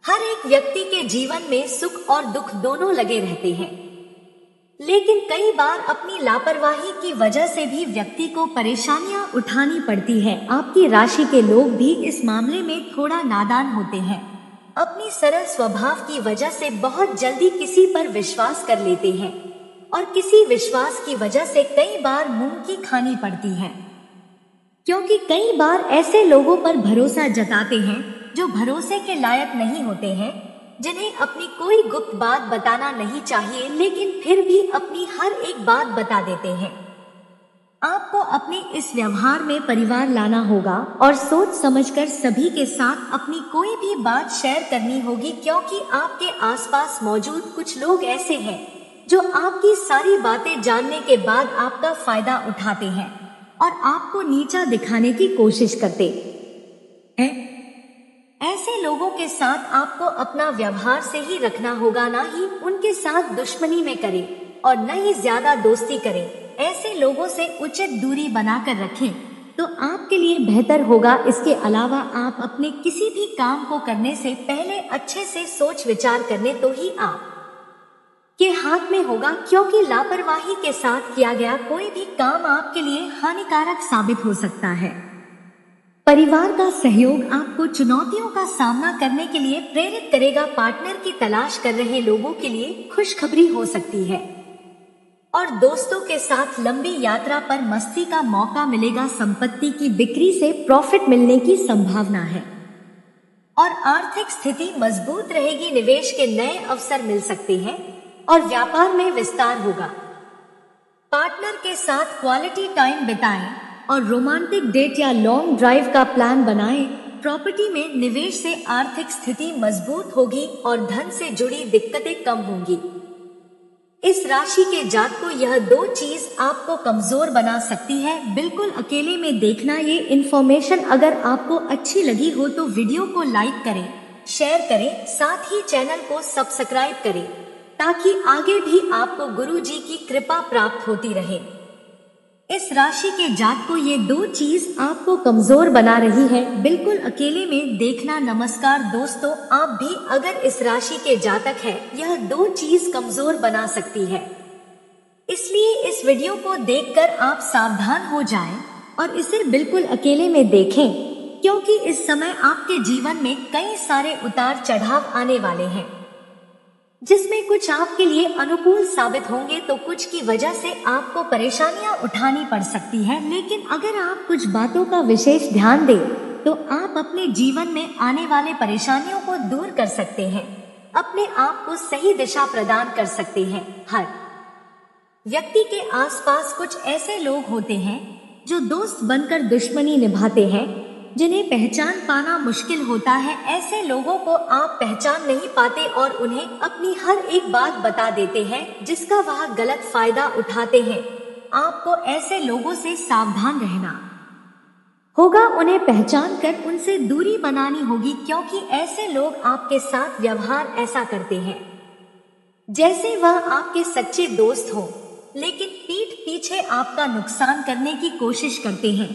हर एक व्यक्ति के जीवन में सुख और दुख दोनों लगे रहते हैं, लेकिन कई बार अपनी लापरवाही की वजह से भी व्यक्ति को परेशानियां उठानी पड़ती है। आपकी राशि के लोग भी इस मामले में थोड़ा नादान होते हैं। अपनी सरल स्वभाव की वजह से बहुत जल्दी किसी पर विश्वास कर लेते हैं और किसी विश्वास की वजह से कई बार मुंह की खानी पड़ती है, क्योंकि कई बार ऐसे लोगों पर भरोसा जताते हैं जो भरोसे के लायक नहीं होते हैं, जिन्हें अपनी कोई गुप्त बात बताना नहीं चाहिए, लेकिन फिर भी अपनी हर एक बात बता देते हैं। आपको अपने इस व्यवहार में परिवार लाना होगा और सोच समझकर सभी के साथ अपनी कोई भी बात शेयर करनी होगी, क्योंकि आपके आसपास मौजूद कुछ लोग ऐसे हैं जो आपकी सारी बातें जानने के बाद आपका फायदा उठाते हैं और आपको नीचा दिखाने की कोशिश करते हैं। ऐसे लोगों के साथ आपको अपना व्यवहार से ही रखना होगा, ना ही उनके साथ दुश्मनी में करें और न ही ज्यादा दोस्ती करें। ऐसे लोगों से उचित दूरी बनाकर रखें तो आपके लिए बेहतर होगा। इसके अलावा आप अपने किसी भी काम को करने से पहले अच्छे से सोच विचार करने तो ही आप के हाथ में होगा, क्योंकि लापरवाही के साथ किया गया कोई भी काम आपके लिए हानिकारक साबित हो सकता है। परिवार का सहयोग आपको चुनौतियों का सामना करने के लिए प्रेरित करेगा। पार्टनर की तलाश कर रहे लोगों के लिए खुशखबरी हो सकती है और दोस्तों के साथ लंबी यात्रा पर मस्ती का मौका मिलेगा। संपत्ति की बिक्री से प्रॉफिट मिलने की संभावना है और आर्थिक स्थिति मजबूत रहेगी। निवेश के नए अवसर मिल सकते हैं और व्यापार में विस्तार होगा। पार्टनर के साथ क्वालिटी टाइम बिताएं और रोमांटिक डेट या लॉन्ग ड्राइव का प्लान बनाएं। प्रॉपर्टी में निवेश से आर्थिक स्थिति मजबूत होगी और धन से जुड़ी दिक्कतें कम होंगी। इस राशि के जातकों यह दो चीज आपको कमजोर बना सकती है। बिल्कुल अकेले में देखना ये इन्फॉर्मेशन अगर आपको अच्छी लगी हो तो वीडियो को लाइक करें, शेयर करें, साथ ही चैनल को सब्सक्राइब करें ताकि आगे भी आपको गुरु जी की कृपा प्राप्त होती रहे। इस राशि के जातकों ये दो चीज आपको कमजोर बना रही है, बिल्कुल अकेले में देखना। नमस्कार दोस्तों, आप भी अगर इस राशि के जातक हैं, यह दो चीज कमजोर बना सकती है, इसलिए इस वीडियो को देखकर आप सावधान हो जाएं और इसे बिल्कुल अकेले में देखें, क्योंकि इस समय आपके जीवन में कई सारे उतार चढ़ाव आने वाले हैं, जिसमें कुछ आपके लिए अनुकूल साबित होंगे तो कुछ की वजह से आपको परेशानियां उठानी पड़ सकती है। लेकिन अगर आप कुछ बातों का विशेष ध्यान दें तो आप अपने जीवन में आने वाले परेशानियों को दूर कर सकते हैं, अपने आप को सही दिशा प्रदान कर सकते हैं। हर व्यक्ति के आसपास कुछ ऐसे लोग होते हैं जो दोस्त बनकर दुश्मनी निभाते हैं, जिन्हें पहचान पाना मुश्किल होता है। ऐसे लोगों को आप पहचान नहीं पाते और उन्हें अपनी हर एक बात बता देते हैं, जिसका वह गलत फायदा उठाते हैं। आपको ऐसे लोगों से सावधान रहना होगा, उन्हें पहचान कर उनसे दूरी बनानी होगी, क्योंकि ऐसे लोग आपके साथ व्यवहार ऐसा करते हैं जैसे वह आपके सच्चे दोस्त हो, लेकिन पीठ पीछे आपका नुकसान करने की कोशिश करते हैं।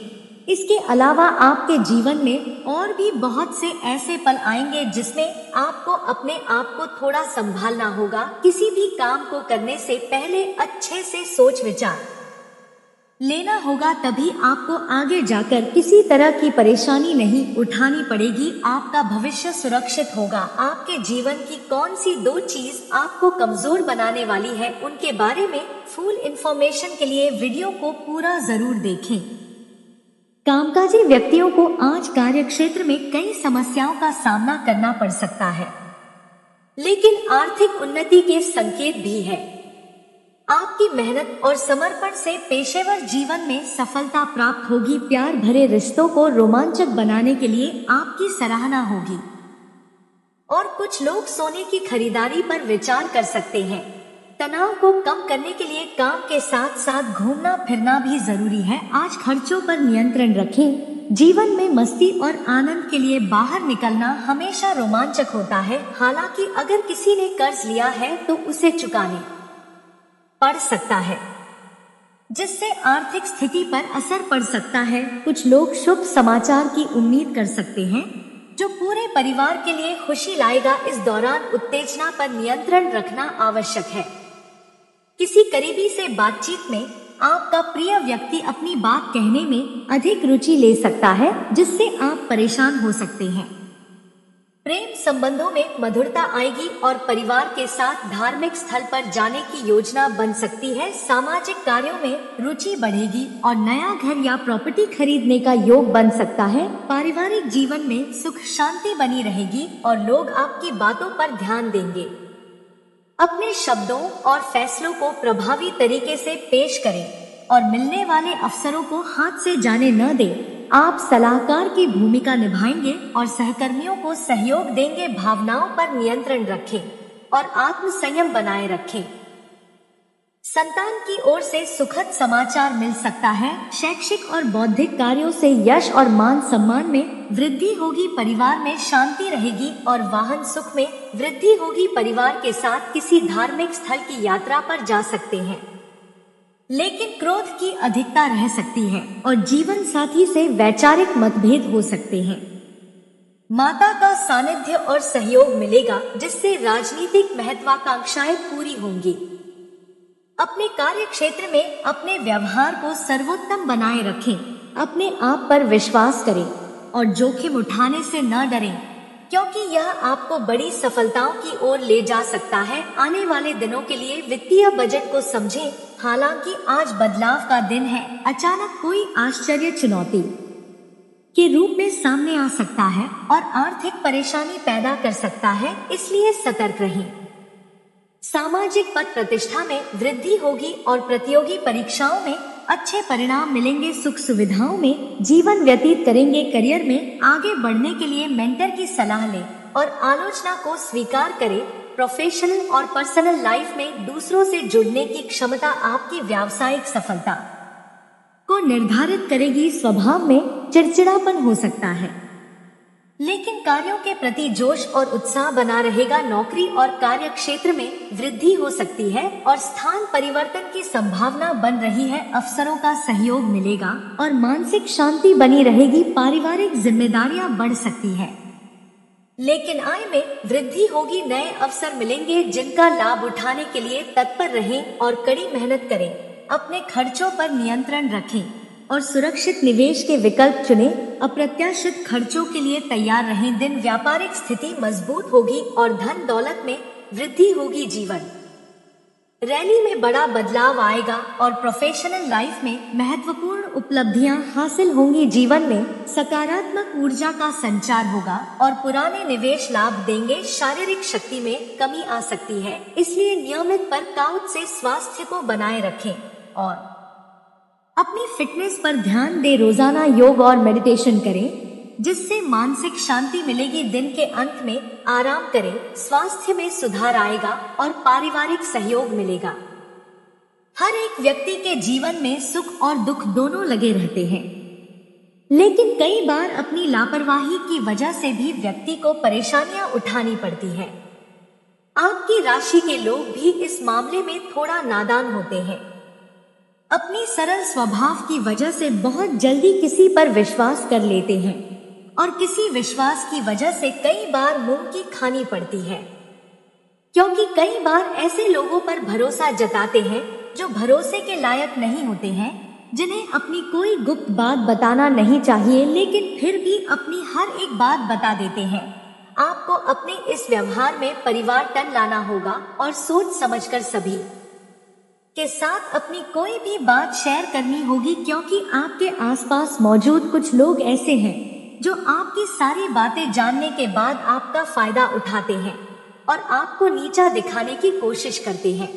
इसके अलावा आपके जीवन में और भी बहुत से ऐसे पल आएंगे जिसमें आपको अपने आप को थोड़ा संभालना होगा। किसी भी काम को करने से पहले अच्छे से सोच विचार लेना होगा, तभी आपको आगे जाकर किसी तरह की परेशानी नहीं उठानी पड़ेगी। आपका भविष्य सुरक्षित होगा। आपके जीवन की कौन सी 2 चीज आपको कमजोर बनाने वाली है, उनके बारे में फुल इंफॉर्मेशन के लिए वीडियो को पूरा जरूर देखें। कामकाजी व्यक्तियों को आज कार्यक्षेत्र में कई समस्याओं का सामना करना पड़ सकता है, लेकिन आर्थिक उन्नति के संकेत भी है। आपकी मेहनत और समर्पण से पेशेवर जीवन में सफलता प्राप्त होगी। प्यार भरे रिश्तों को रोमांचक बनाने के लिए आपकी सराहना होगी और कुछ लोग सोने की खरीदारी पर विचार कर सकते हैं। तनाव को कम करने के लिए काम के साथ साथ घूमना फिरना भी जरूरी है। आज खर्चों पर नियंत्रण रखें। जीवन में मस्ती और आनंद के लिए बाहर निकलना हमेशा रोमांचक होता है। हालांकि अगर किसी ने कर्ज लिया है तो उसे चुकाने पड़ सकता है, जिससे आर्थिक स्थिति पर असर पड़ सकता है। कुछ लोग शुभ समाचार की उम्मीद कर सकते हैं जो पूरे परिवार के लिए खुशी लाएगा। इस दौरान उत्तेजना पर नियंत्रण रखना आवश्यक है। किसी करीबी से बातचीत में आपका प्रिय व्यक्ति अपनी बात कहने में अधिक रुचि ले सकता है, जिससे आप परेशान हो सकते हैं। प्रेम संबंधों में मधुरता आएगी और परिवार के साथ धार्मिक स्थल पर जाने की योजना बन सकती है। सामाजिक कार्यों में रुचि बढ़ेगी और नया घर या प्रॉपर्टी खरीदने का योग बन सकता है। पारिवारिक जीवन में सुख शांति बनी रहेगी और लोग आपकी बातों पर ध्यान देंगे। अपने शब्दों और फैसलों को प्रभावी तरीके से पेश करें और मिलने वाले अवसरों को हाथ से जाने न दें। आप सलाहकार की भूमिका निभाएंगे और सहकर्मियों को सहयोग देंगे। भावनाओं पर नियंत्रण रखें और आत्म संयम बनाए रखें। संतान की ओर से सुखद समाचार मिल सकता है। शैक्षिक और बौद्धिक कार्यों से यश और मान सम्मान में वृद्धि होगी। परिवार में शांति रहेगी और वाहन सुख में वृद्धि होगी। परिवार के साथ किसी धार्मिक स्थल की यात्रा पर जा सकते हैं, लेकिन क्रोध की अधिकता रह सकती है और जीवन साथी से वैचारिक मतभेद हो सकते हैं। माता का सानिध्य और सहयोग मिलेगा, जिससे राजनीतिक महत्वाकांक्षाएं पूरी होंगी। अपने कार्य क्षेत्र में अपने व्यवहार को सर्वोत्तम बनाए रखें। अपने आप पर विश्वास करें और जोखिम उठाने से न डरें, क्योंकि यह आपको बड़ी सफलताओं की ओर ले जा सकता है। आने वाले दिनों के लिए वित्तीय बजट को समझें। हालांकि आज बदलाव का दिन है, अचानक कोई आश्चर्य चुनौती के रूप में सामने आ सकता है और आर्थिक परेशानी पैदा कर सकता है, इसलिए सतर्क रहें। सामाजिक पद प्रतिष्ठा में वृद्धि होगी और प्रतियोगी परीक्षाओं में अच्छे परिणाम मिलेंगे। सुख सुविधाओं में जीवन व्यतीत करेंगे। करियर में आगे बढ़ने के लिए मेंटर की सलाह लें और आलोचना को स्वीकार करें। प्रोफेशनल और पर्सनल लाइफ में दूसरों से जुड़ने की क्षमता आपकी व्यावसायिक सफलता को निर्धारित करेगी। स्वभाव में चिड़चिड़ापन हो सकता है, लेकिन कार्यों के प्रति जोश और उत्साह बना रहेगा। नौकरी और कार्य क्षेत्र में वृद्धि हो सकती है और स्थान परिवर्तन की संभावना बन रही है। अफसरों का सहयोग मिलेगा और मानसिक शांति बनी रहेगी। पारिवारिक जिम्मेदारियां बढ़ सकती है, लेकिन आय में वृद्धि होगी। नए अवसर मिलेंगे जिनका लाभ उठाने के लिए तत्पर रहें और कड़ी मेहनत करें। अपने खर्चों पर नियंत्रण रखें और सुरक्षित निवेश के विकल्प चुनें। अप्रत्याशित खर्चों के लिए तैयार रहें। दिन व्यापारिक स्थिति मजबूत होगी और धन दौलत में वृद्धि होगी। जीवन रैली में बड़ा बदलाव आएगा और प्रोफेशनल लाइफ में महत्वपूर्ण उपलब्धियां हासिल होंगी। जीवन में सकारात्मक ऊर्जा का संचार होगा और पुराने निवेश लाभ देंगे। शारीरिक शक्ति में कमी आ सकती है, इसलिए नियमित वर्कआउट से स्वास्थ्य को बनाए रखें और अपनी फिटनेस पर ध्यान दें। रोजाना योग और मेडिटेशन करें, जिससे मानसिक शांति मिलेगी। दिन के अंत में आराम करें, स्वास्थ्य में सुधार आएगा और पारिवारिक सहयोग मिलेगा। हर एक व्यक्ति के जीवन में सुख और दुख दोनों लगे रहते हैं, लेकिन कई बार अपनी लापरवाही की वजह से भी व्यक्ति को परेशानियां उठानी पड़ती है। आपकी राशि के लोग भी इस मामले में थोड़ा नादान होते हैं। अपनी सरल स्वभाव की वजह से बहुत जल्दी किसी पर विश्वास कर लेते हैं और किसी विश्वास की वजह से कई बार मुंह की खानी पड़ती है, क्योंकि कई बार ऐसे लोगों पर भरोसा जताते हैं जो भरोसे के लायक नहीं होते हैं, जिन्हें अपनी कोई गुप्त बात बताना नहीं चाहिए लेकिन फिर भी अपनी हर एक बात बता देते हैं। आपको अपने इस व्यवहार में परिवार टन लाना होगा और सोच समझकर सभी के साथ अपनी कोई भी बात शेयर करनी होगी, क्योंकि आपके आसपास मौजूद कुछ लोग ऐसे हैं जो आपकी सारी बातें जानने के बाद आपका फायदा उठाते हैं और आपको नीचा दिखाने की कोशिश करते हैं।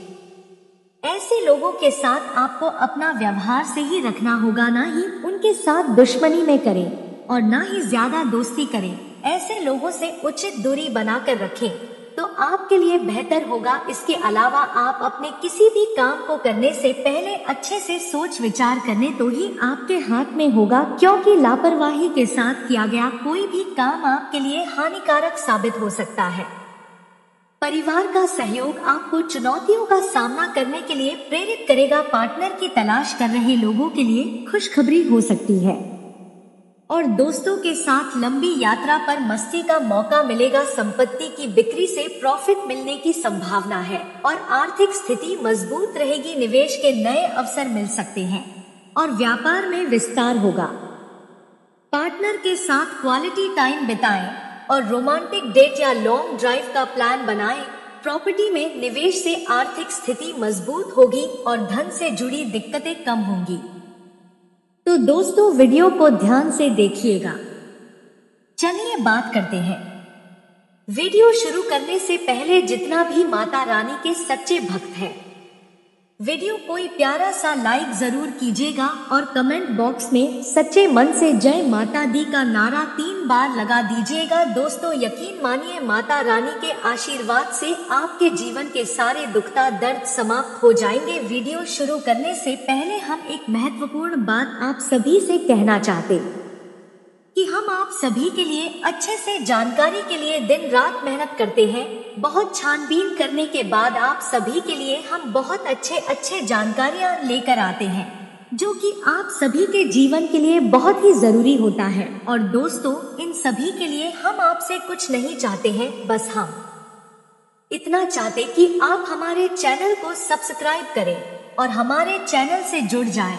ऐसे लोगों के साथ आपको अपना व्यवहार से ही रखना होगा, ना ही उनके साथ दुश्मनी में करें और ना ही ज्यादा दोस्ती करें। ऐसे लोगों से उचित दूरी बनाकर रखें तो आपके लिए बेहतर होगा। इसके अलावा आप अपने किसी भी काम को करने से पहले अच्छे से सोच विचार करने तो ही आपके हाथ में होगा, क्योंकि लापरवाही के साथ किया गया कोई भी काम आपके लिए हानिकारक साबित हो सकता है। परिवार का सहयोग आपको चुनौतियों का सामना करने के लिए प्रेरित करेगा। पार्टनर की तलाश कर रहे लोगों के लिए खुशखबरी हो सकती है और दोस्तों के साथ लंबी यात्रा पर मस्ती का मौका मिलेगा। संपत्ति की बिक्री से प्रॉफिट मिलने की संभावना है और आर्थिक स्थिति मजबूत रहेगी। निवेश के नए अवसर मिल सकते हैं और व्यापार में विस्तार होगा। पार्टनर के साथ क्वालिटी टाइम बिताएं और रोमांटिक डेट या लॉन्ग ड्राइव का प्लान बनाएं। प्रॉपर्टी में निवेश से आर्थिक स्थिति मजबूत होगी और धन से जुड़ी दिक्कतें कम होंगी। तो दोस्तों, वीडियो को ध्यान से देखिएगा। चलिए बात करते हैं। वीडियो शुरू करने से पहले जितना भी माता रानी के सच्चे भक्त हैं, वीडियो कोई प्यारा सा लाइक जरूर कीजिएगा और कमेंट बॉक्स में सच्चे मन से जय माता दी का नारा 3 बार लगा दीजिएगा। दोस्तों, यकीन मानिए माता रानी के आशीर्वाद से आपके जीवन के सारे दुखता दर्द समाप्त हो जाएंगे। वीडियो शुरू करने से पहले हम एक महत्वपूर्ण बात आप सभी से कहना चाहते कि हम आप सभी के लिए अच्छे से जानकारी के लिए दिन रात मेहनत करते हैं। बहुत छानबीन करने के बाद आप सभी के लिए हम बहुत अच्छे जानकारियां लेकर आते हैं, जो कि आप सभी के जीवन के लिए बहुत ही जरूरी होता है। और दोस्तों, इन सभी के लिए हम आपसे कुछ नहीं चाहते हैं, बस हम इतना चाहते कि आप हमारे चैनल को सब्सक्राइब करें और हमारे चैनल से जुड़ जाएं,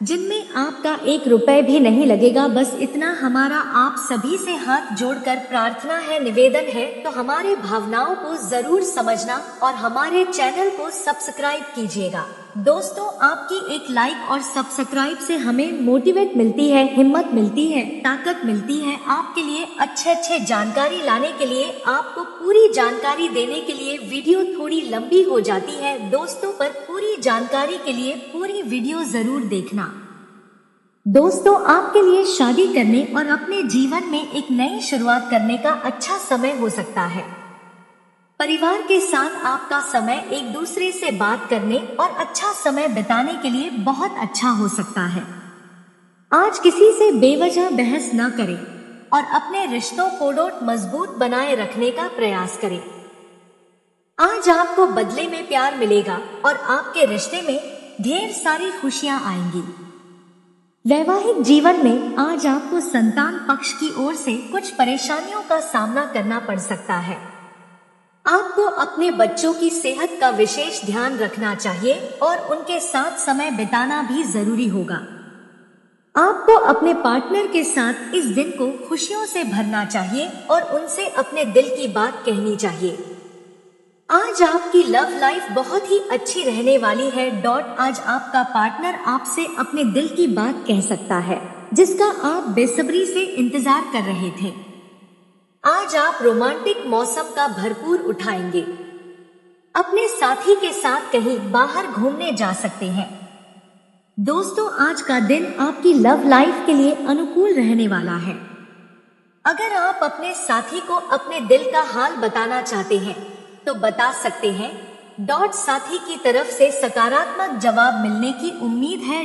जिनमें आपका 1 रुपए भी नहीं लगेगा। बस इतना हमारा आप सभी से हाथ जोड़कर प्रार्थना है, निवेदन है। तो हमारे भावनाओं को जरूर समझना और हमारे चैनल को सब्सक्राइब कीजिएगा। दोस्तों, आपकी एक लाइक और सब्सक्राइब से हमें मोटिवेट मिलती है, हिम्मत मिलती है, ताकत मिलती है आपके लिए अच्छे जानकारी लाने के लिए। आपको पूरी जानकारी देने के लिए वीडियो थोड़ी लंबी हो जाती है दोस्तों, पर पूरी जानकारी के लिए पूरी वीडियो जरूर देखना। दोस्तों, आपके लिए शादी करने और अपने जीवन में एक नई शुरुआत करने का अच्छा समय हो सकता है। परिवार के साथ आपका समय एक दूसरे से बात करने और अच्छा समय बिताने के लिए बहुत अच्छा हो सकता है। आज किसी से बेवजह बहस न करें और अपने रिश्तों को मजबूत बनाए रखने का प्रयास करें। आज आपको बदले में प्यार मिलेगा और आपके रिश्ते में ढेर सारी खुशियां आएंगी। वैवाहिक जीवन में आज आपको संतान पक्ष की ओर से कुछ परेशानियों का सामना करना पड़ सकता है। आपको अपने बच्चों की सेहत का विशेष ध्यान रखना चाहिए और उनके साथ समय बिताना भी जरूरी होगा। आपको अपने पार्टनर के साथ इस दिन को खुशियों से भरना चाहिए और उनसे अपने दिल की बात कहनी चाहिए। आज आपकी लव लाइफ बहुत ही अच्छी रहने वाली है। आज आपका पार्टनर आपसे अपने दिल की बात कह सकता है, जिसका आप बेसब्री से इंतजार कर रहे थे। आज आप रोमांटिक मौसम का भरपूर उठाएंगे। अपने साथी के साथ कहीं बाहर घूमने जा सकते हैं। दोस्तों, आज का दिन आपकी लव लाइफ के लिए अनुकूल रहने वाला है। अगर आप अपने साथी को अपने दिल का हाल बताना चाहते हैं तो बता सकते हैं। साथी की तरफ से सकारात्मक जवाब मिलने की उम्मीद है।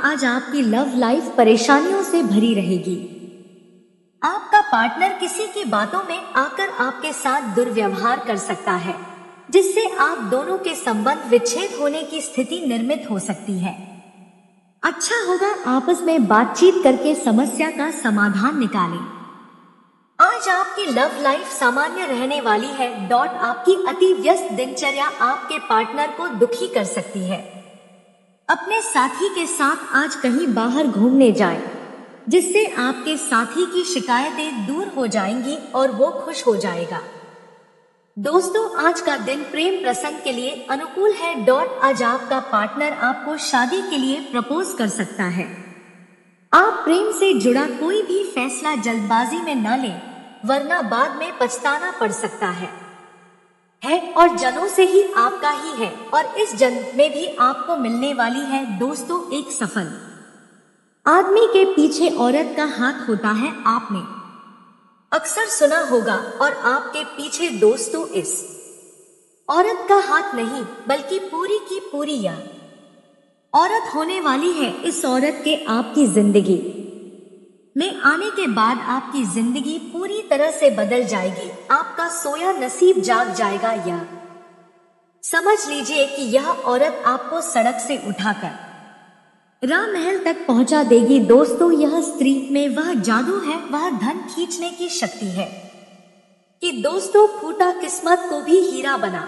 आज आपकी लव लाइफ परेशानियों से भरी रहेगी। आपका पार्टनर किसी की बातों में आकर आपके साथ दुर्व्यवहार कर सकता है, जिससे आप दोनों के संबंध विच्छेद होने की स्थिति निर्मित हो सकती है। अच्छा होगा आपस में बातचीत करके समस्या का समाधान निकालें। आज आपकी लव लाइफ सामान्य रहने वाली है। आपकी अति व्यस्त दिनचर्या आपके पार्टनर को दुखी कर सकती है। अपने साथी के साथ आज कहीं बाहर घूमने जाएं, जिससे आपके साथी की शिकायतें दूर हो जाएंगी और वो खुश हो जाएगा। दोस्तों, आज का दिन प्रेम प्रसंग के लिए अनुकूल है। आज आपका पार्टनर आपको शादी के लिए प्रपोज कर सकता है। आप प्रेम से जुड़ा कोई भी फैसला जल्दबाजी में न लें, वरना बाद में पछताना पड़ सकता है और जनों से ही आपका ही है, और इस जन्म में भी आपको मिलने वाली है दोस्तों एक सफल। आदमी के पीछे औरत का हाथ होता है, आपने अक्सर सुना होगा, और आपके पीछे दोस्तों इस औरत का हाथ नहीं बल्कि पूरी की पूरी यह औरत होने वाली है। इस औरत के आपकी जिंदगी में आने के बाद आपकी जिंदगी पूरी तरह से बदल जाएगी। आपका सोया नसीब जाग जाएगा। यह समझ लीजिए कि यह औरत आपको सड़क से उठाकर राममहल तक पहुंचा देगी। दोस्तों, यह स्त्री में वह जादू है, वह धन खींचने की शक्ति है कि दोस्तों फूटा किस्मत को भी हीरा बना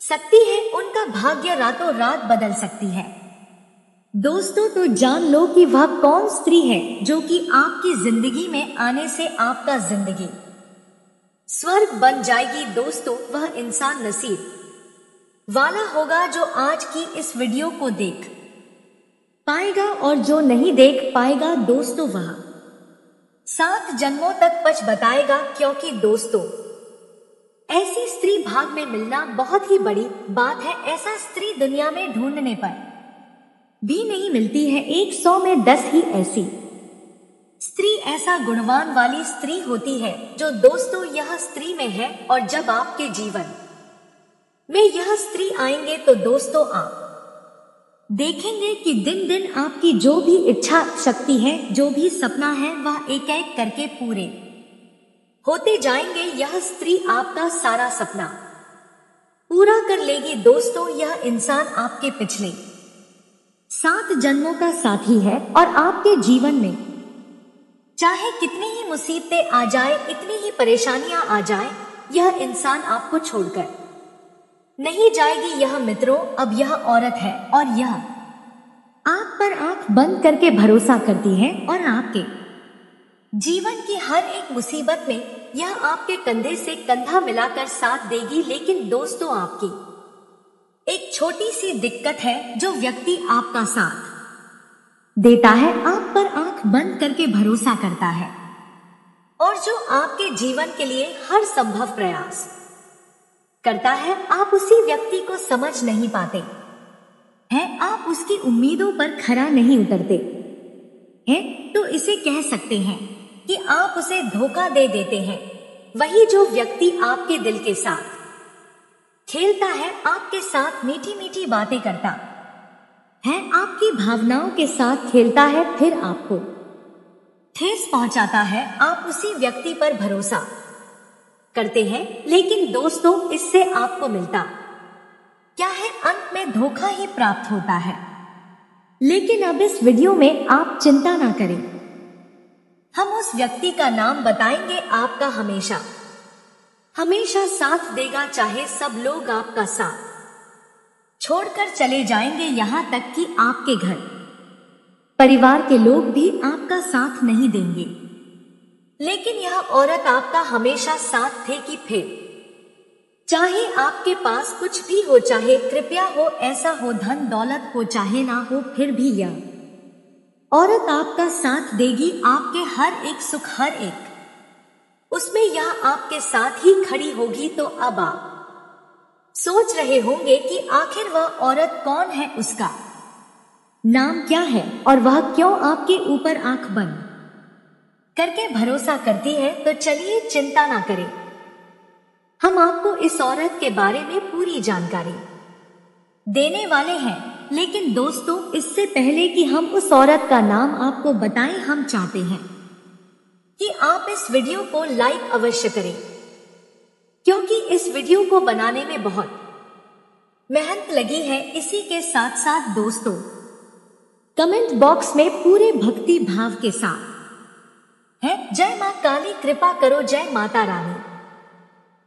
सकती है। उनका भाग्य रातों रात बदल सकती है। दोस्तों, तो जान लो कि वह कौन स्त्री है जो कि आपकी जिंदगी में आने से आपका जिंदगी स्वर्ग बन जाएगी। दोस्तों, वह इंसान नसीब वाला होगा जो आज की इस वीडियो को देख पाएगा, और जो नहीं देख पाएगा दोस्तों वह 7 जन्मों तक पछ बताएगा। क्योंकि दोस्तों, ऐसी स्त्री भाग में मिलना बहुत ही बड़ी बात है। ऐसा स्त्री दुनिया में ढूंढने पर भी नहीं मिलती है। 100 में 10 ही ऐसी स्त्री, ऐसा गुणवान वाली स्त्री होती है जो दोस्तों यह स्त्री में है। और जब आपके जीवन में यह स्त्री आएंगे तो दोस्तों आप देखेंगे कि दिन दिन आपकी जो भी इच्छा शक्ति है, जो भी सपना है, वह एक एक करके पूरे होते जाएंगे। यह स्त्री आपका सारा सपना पूरा कर लेगी। दोस्तों, यह इंसान आपके पिछले 7 जन्मों का साथी है, और आपके जीवन में चाहे कितनी ही मुसीबतें आ जाए, इतनी ही परेशानियां आ जाए, यह इंसान आपको छोड़कर नहीं जाएगी। यह मित्रों, अब यह औरत है, और यह आप पर आंख बंद करके भरोसा करती है, और आपके जीवन की हर एक मुसीबत में यह आपके कंधे से कंधा मिलाकर साथ देगी। लेकिन दोस्तों, आपकी एक छोटी सी दिक्कत है। जो व्यक्ति आपका साथ देता है, आप पर आंख बंद करके भरोसा करता है, और जो आपके जीवन के लिए हर संभव प्रयास करता है, आप उसी व्यक्ति को समझ नहीं पाते हैं। आप उसकी उम्मीदों पर खरा नहीं उतरते हैं, तो इसे कह सकते हैं कि आप उसे धोखा दे देते हैं। वही जो व्यक्ति आपके दिल के साथ खेलता है, आपके साथ मीठी मीठी बातें करता है, आपकी भावनाओं के साथ खेलता है, फिर आपको ठेस पहुंचाता है, आप उसी व्यक्ति पर भरोसा करते हैं। लेकिन दोस्तों, इससे आपको मिलता क्या है? अंत में धोखा ही प्राप्त होता है। लेकिन अब इस वीडियो में आप चिंता ना करें, हम उस व्यक्ति का नाम बताएंगे। आपका हमेशा हमेशा साथ देगा, चाहे सब लोग आपका साथ छोड़कर चले जाएंगे, यहां तक कि आपके घर परिवार के लोग भी आपका साथ नहीं देंगे। लेकिन यह औरत आपका हमेशा साथ थे कि फिर चाहे आपके पास कुछ भी हो, चाहे कृपया हो, ऐसा हो, धन दौलत हो, चाहे ना हो, फिर भी यह औरत आपका साथ देगी। आपके हर एक सुख, हर एक उसमें यह आपके साथ ही खड़ी होगी। तो अब आप सोच रहे होंगे कि आखिर वह औरत कौन है, उसका नाम क्या है, और वह क्यों आपके ऊपर आंख बंद करके भरोसा करती है। तो चलिए चिंता ना करें, हम आपको इस औरत के बारे में पूरी जानकारी देने वाले हैं। लेकिन दोस्तों, इससे पहले कि हम उस औरत का नाम आपको बताएं, हम चाहते हैं कि आप इस वीडियो को लाइक अवश्य करें, क्योंकि इस वीडियो को बनाने में बहुत मेहनत लगी है। इसी के साथ साथ दोस्तों, कमेंट बॉक्स में पूरे भक्ति भाव के साथ है जय मां काली कृपा करो, जय माता रानी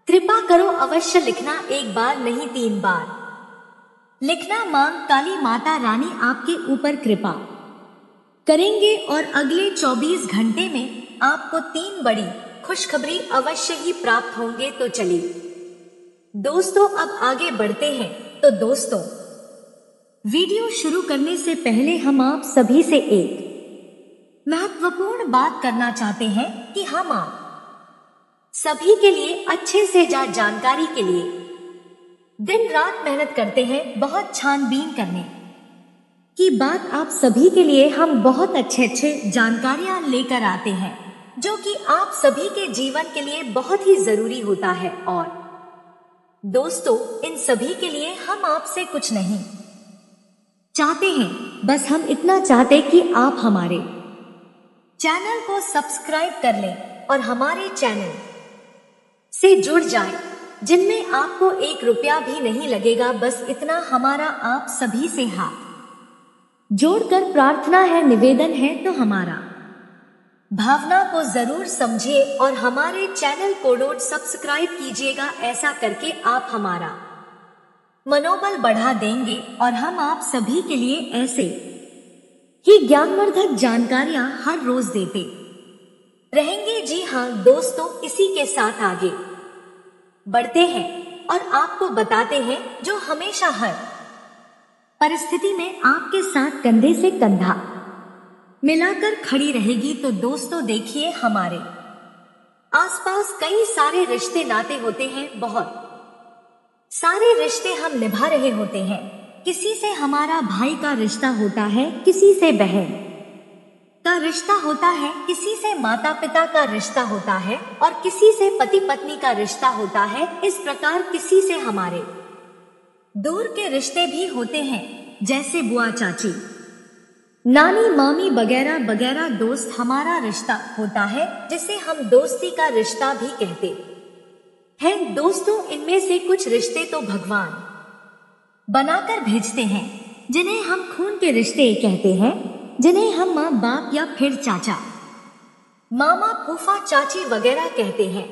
कृपा करो अवश्य लिखना, एक बार नहीं 3 बार लिखना। मांग काली माता रानी आपके ऊपर कृपा करेंगे और अगले 24 घंटे में आपको 3 बड़ी खुशखबरी अवश्य ही प्राप्त होंगे। तो चलिए दोस्तों अब आगे बढ़ते हैं। तो दोस्तों वीडियो शुरू करने से पहले हम आप सभी से एक महत्वपूर्ण बात करना चाहते हैं कि हम आप सभी के लिए अच्छे से जानकारी के लिए दिन रात मेहनत करते हैं, बहुत छानबीन करने की बात आप सभी के लिए हम बहुत अच्छे जानकारियां लेकर आते हैं जो कि आप सभी के जीवन के लिए बहुत ही जरूरी होता है। और दोस्तों इन सभी के लिए हम आपसे कुछ नहीं चाहते हैं, बस हम इतना चाहते कि आप हमारे चैनल को सब्सक्राइब कर लें और हमारे चैनल से जुड़ जाएं, जिनमें आपको 1 रुपया भी नहीं लगेगा। बस इतना हमारा आप सभी से हाथ जोड़कर प्रार्थना है, निवेदन है। तो हमारा भावना को जरूर समझिए और हमारे चैनल को सब्सक्राइब कीजिएगा। ऐसा करके आप हमारा मनोबल बढ़ा देंगे और हम आप सभी के लिए ऐसे ही ज्ञानवर्धक जानकारियां हर रोज देते रहेंगे। जी हाँ दोस्तों, इसी के साथ आगे बढ़ते हैं और आपको बताते हैं जो हमेशा हर परिस्थिति में आपके साथ कंधे से कंधा मिलाकर खड़ी रहेगी। तो दोस्तों देखिए, हमारे आसपास कई सारे रिश्ते नाते होते हैं, बहुत सारे रिश्ते हम निभा रहे होते हैं। किसी से हमारा भाई का रिश्ता होता है, किसी से बहन का रिश्ता होता है, किसी से माता पिता का रिश्ता होता है और किसी से पति पत्नी का रिश्ता होता है। इस प्रकार किसी से हमारे दूर के रिश्ते भी होते हैं, जैसे बुआ चाची नानी मामी वगैरह वगैरह। दोस्त हमारा रिश्ता होता है जिसे हम दोस्ती का रिश्ता भी कहते हैं। दोस्तों इनमें से कुछ रिश्ते तो भगवान बनाकर भेजते हैं, जिन्हें हम खून के रिश्ते कहते हैं, जिन्हें हम माँ बाप या फिर चाचा मामा फूफा चाची वगैरह कहते हैं।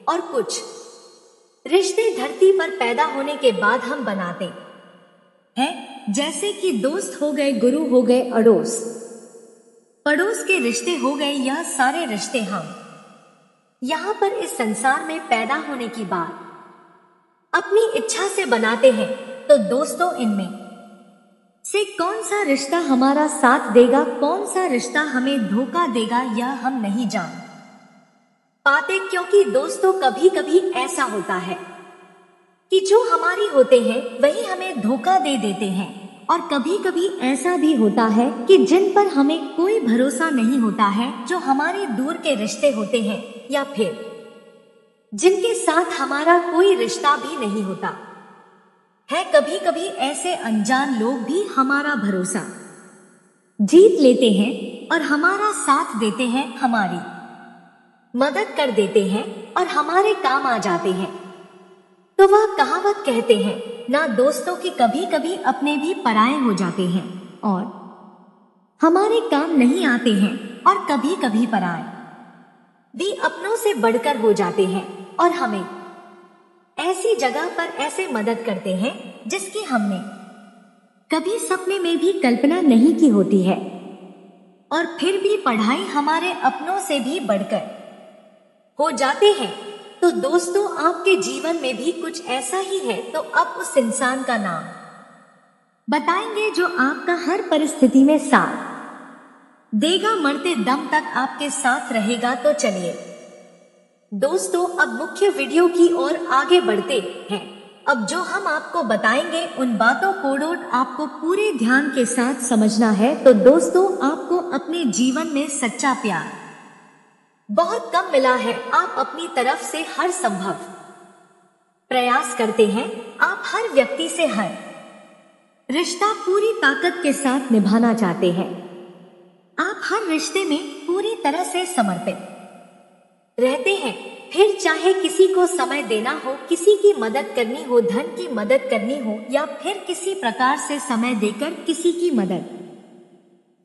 और कुछ रिश्ते धरती पर पैदा होने के बाद हम बनाते हैं, जैसे कि दोस्त हो गए, गुरु हो गए, अड़ोस पड़ोस के रिश्ते हो गए। यह सारे रिश्ते हम यहाँ पर इस संसार में पैदा होने की बात अपनी इच्छा से बनाते हैं। तो दोस्तों इनमें से कौन सा रिश्ता हमारा साथ देगा, कौन सा रिश्ता हमें धोखा देगा, यह हम नहीं जान पाते। क्योंकि दोस्तों कभी कभी ऐसा होता है कि जो हमारी होते हैं वही हमें धोखा दे देते हैं, और कभी कभी ऐसा भी होता है कि जिन पर हमें कोई भरोसा नहीं होता है, जो हमारे दूर के रिश्ते होते हैं या फिर जिनके साथ हमारा कोई रिश्ता भी नहीं होता है। कभी कभी ऐसे अनजान लोग भी हमारा भरोसा जीत लेते हैं और हमारा साथ देते हैं, हमारी मदद कर देते हैं और हमारे काम आ जाते हैं। तो वह कहावत कहते हैं ना दोस्तों कि कभी कभी अपने भी पराये हो जाते हैं और हमारे काम नहीं आते हैं, और कभी कभी पराये भी अपनों से बढ़कर हो जाते हैं और हमें ऐसी जगह पर ऐसे मदद करते हैं जिसकी हमने कभी सपने में भी कल्पना नहीं की होती है। और फिर भी पढ़ाई हमारे अपनों से भी बढ़कर हो जाते हैं। तो दोस्तों आपके जीवन में भी कुछ ऐसा ही है, तो अब उस इंसान का नाम बताएंगे जो आपका हर परिस्थिति में साथ देगा, मरते दम तक आपके साथ रहेगा। तो चलिए दोस्तों अब मुख्य वीडियो की ओर आगे बढ़ते हैं। अब जो हम आपको बताएंगे उन बातों को आपको पूरे ध्यान के साथ समझना है। तो दोस्तों आपको अपने जीवन में सच्चा प्यार बहुत कम मिला है। आप अपनी तरफ से हर संभव प्रयास करते हैं, आप हर व्यक्ति से हर रिश्ता पूरी ताकत के साथ निभाना चाहते हैं। आप हर रिश्ते में पूरी तरह से समर्पित रहते हैं, फिर चाहे किसी को समय देना हो, किसी की मदद करनी हो, धन की मदद करनी हो, या फिर किसी प्रकार से समय देकर किसी की मदद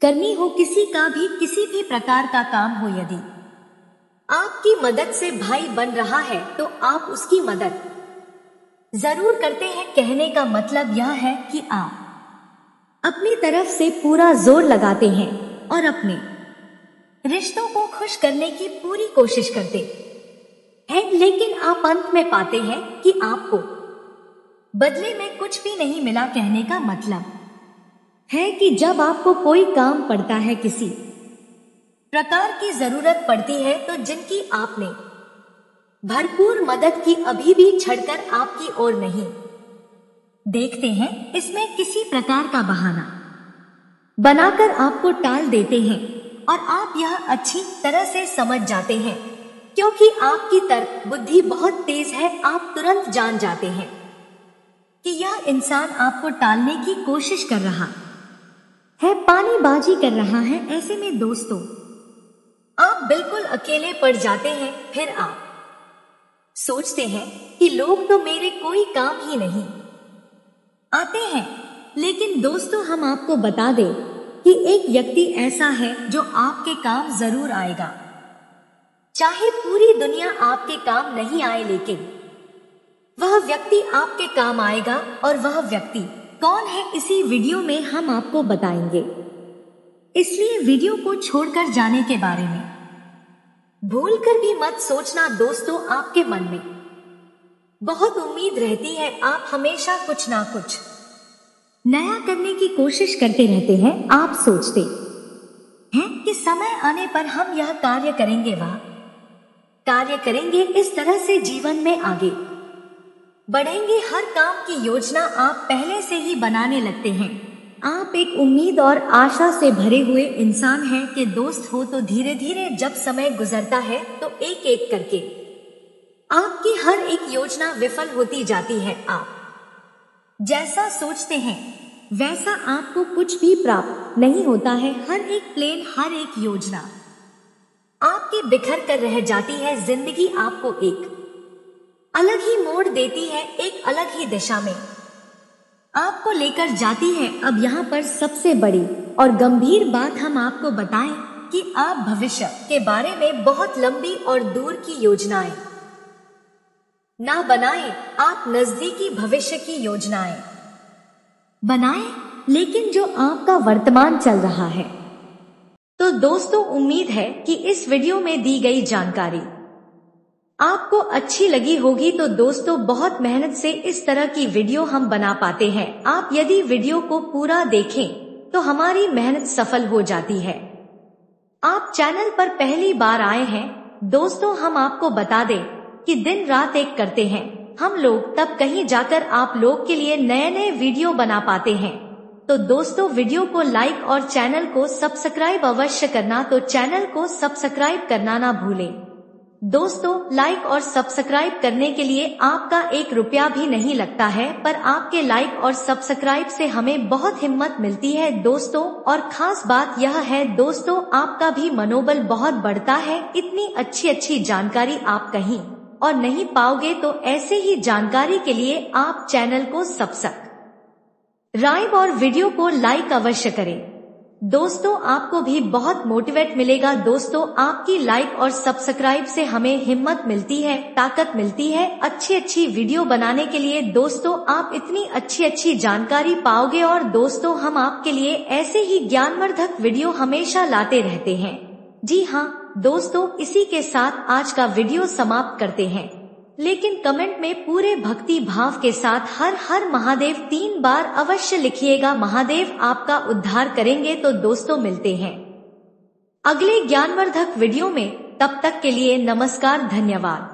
करनी हो, किसी का भी किसी भी प्रकार का काम हो, यदि आपकी मदद से भाई बन रहा है तो आप उसकी मदद जरूर करते हैं। कहने का मतलब यह है कि आप अपनी तरफ से पूरा जोर लगाते हैं और अपने रिश्तों को खुश करने की पूरी कोशिश करते हैं, लेकिन आप अंत में पाते हैं कि आपको बदले में कुछ भी नहीं मिला। कहने का मतलब है कि जब आपको कोई काम पड़ता है, किसी प्रकार की जरूरत पड़ती है, तो जिनकी आपने भरपूर मदद की अभी भी छड़कर आपकी ओर नहीं देखते हैं, इसमें किसी प्रकार का बहाना बनाकर आपको टाल देते हैं और आप यह अच्छी तरह से समझ जाते हैं, क्योंकि आपकी तर्क बुद्धि बहुत तेज है। आप तुरंत जान जाते हैं कि यह इंसान आपको टालने की कोशिश कर रहा है, पानीबाजी कर रहा है। ऐसे में दोस्तों आप बिल्कुल अकेले पड़ जाते हैं। फिर आप सोचते हैं कि लोग तो मेरे कोई काम ही नहीं आते हैं, लेकिन दोस्तों हम आपको बता दें कि एक व्यक्ति ऐसा है जो आपके काम जरूर आएगा, चाहे पूरी दुनिया आपके काम नहीं आए, लेकिन वह व्यक्ति आपके काम आएगा। और वह व्यक्ति कौन है, इसी वीडियो में हम आपको बताएंगे, इसलिए वीडियो को छोड़कर जाने के बारे में भूलकर भी मत सोचना। दोस्तों आपके मन में बहुत उम्मीद रहती है, आप हमेशा कुछ ना कुछ नया करने की कोशिश करते रहते हैं। आप सोचते हैं कि समय आने पर हम यह कार्य करेंगे, वह कार्य करेंगे, इस तरह से जीवन में आगे बढ़ेंगे। हर काम की योजना आप पहले से ही बनाने लगते हैं। आप एक उम्मीद और आशा से भरे हुए इंसान हैं कि दोस्त हो, तो धीरे धीरे जब समय गुजरता है तो एक एक करके आपकी हर एक योजना विफल होती जाती है। आप जैसा सोचते हैं वैसा आपको कुछ भी प्राप्त नहीं होता है। हर एक प्लान, हर एक योजना आपकी बिखर कर रह जाती है। जिंदगी आपको एक अलग ही मोड़ देती है, एक अलग ही दिशा में आपको लेकर जाती है। अब यहाँ पर सबसे बड़ी और गंभीर बात हम आपको बताएं कि आप भविष्य के बारे में बहुत लंबी और दूर की योजनाएं ना बनाएं। आप नजदीकी भविष्य की योजनाएं बनाएं, लेकिन जो आपका वर्तमान चल रहा है। तो दोस्तों उम्मीद है कि इस वीडियो में दी गई जानकारी आपको अच्छी लगी होगी। तो दोस्तों बहुत मेहनत से इस तरह की वीडियो हम बना पाते हैं। आप यदि वीडियो को पूरा देखें तो हमारी मेहनत सफल हो जाती है। आप चैनल पर पहली बार आए हैं दोस्तों, हम आपको बता दें कि दिन रात एक करते हैं हम लोग, तब कहीं जाकर आप लोग के लिए नए नए वीडियो बना पाते हैं। तो दोस्तों वीडियो को लाइक और चैनल को सब्सक्राइब अवश्य करना। तो चैनल को सब्सक्राइब करना ना भूलें। दोस्तों लाइक और सब्सक्राइब करने के लिए आपका 1 रुपया भी नहीं लगता है, पर आपके लाइक और सब्सक्राइब से हमें बहुत हिम्मत मिलती है दोस्तों। और खास बात यह है दोस्तों, आपका भी मनोबल बहुत बढ़ता है। इतनी अच्छी जानकारी आप कहीं और नहीं पाओगे, तो ऐसे ही जानकारी के लिए आप चैनल को सब्सक्राइब और वीडियो को लाइक अवश्य करें। दोस्तों आपको भी बहुत मोटिवेट मिलेगा। दोस्तों आपकी लाइक और सब्सक्राइब से हमें हिम्मत मिलती है, ताकत मिलती है अच्छी वीडियो बनाने के लिए। दोस्तों आप इतनी अच्छी जानकारी पाओगे, और दोस्तों हम आपके लिए ऐसे ही ज्ञानवर्धक वीडियो हमेशा लाते रहते हैं। जी हाँ दोस्तों, इसी के साथ आज का वीडियो समाप्त करते हैं, लेकिन कमेंट में पूरे भक्ति भाव के साथ हर हर महादेव 3 बार अवश्य लिखिएगा। महादेव आपका उद्धार करेंगे। तो दोस्तों मिलते हैं अगले ज्ञानवर्धक वीडियो में, तब तक के लिए नमस्कार, धन्यवाद।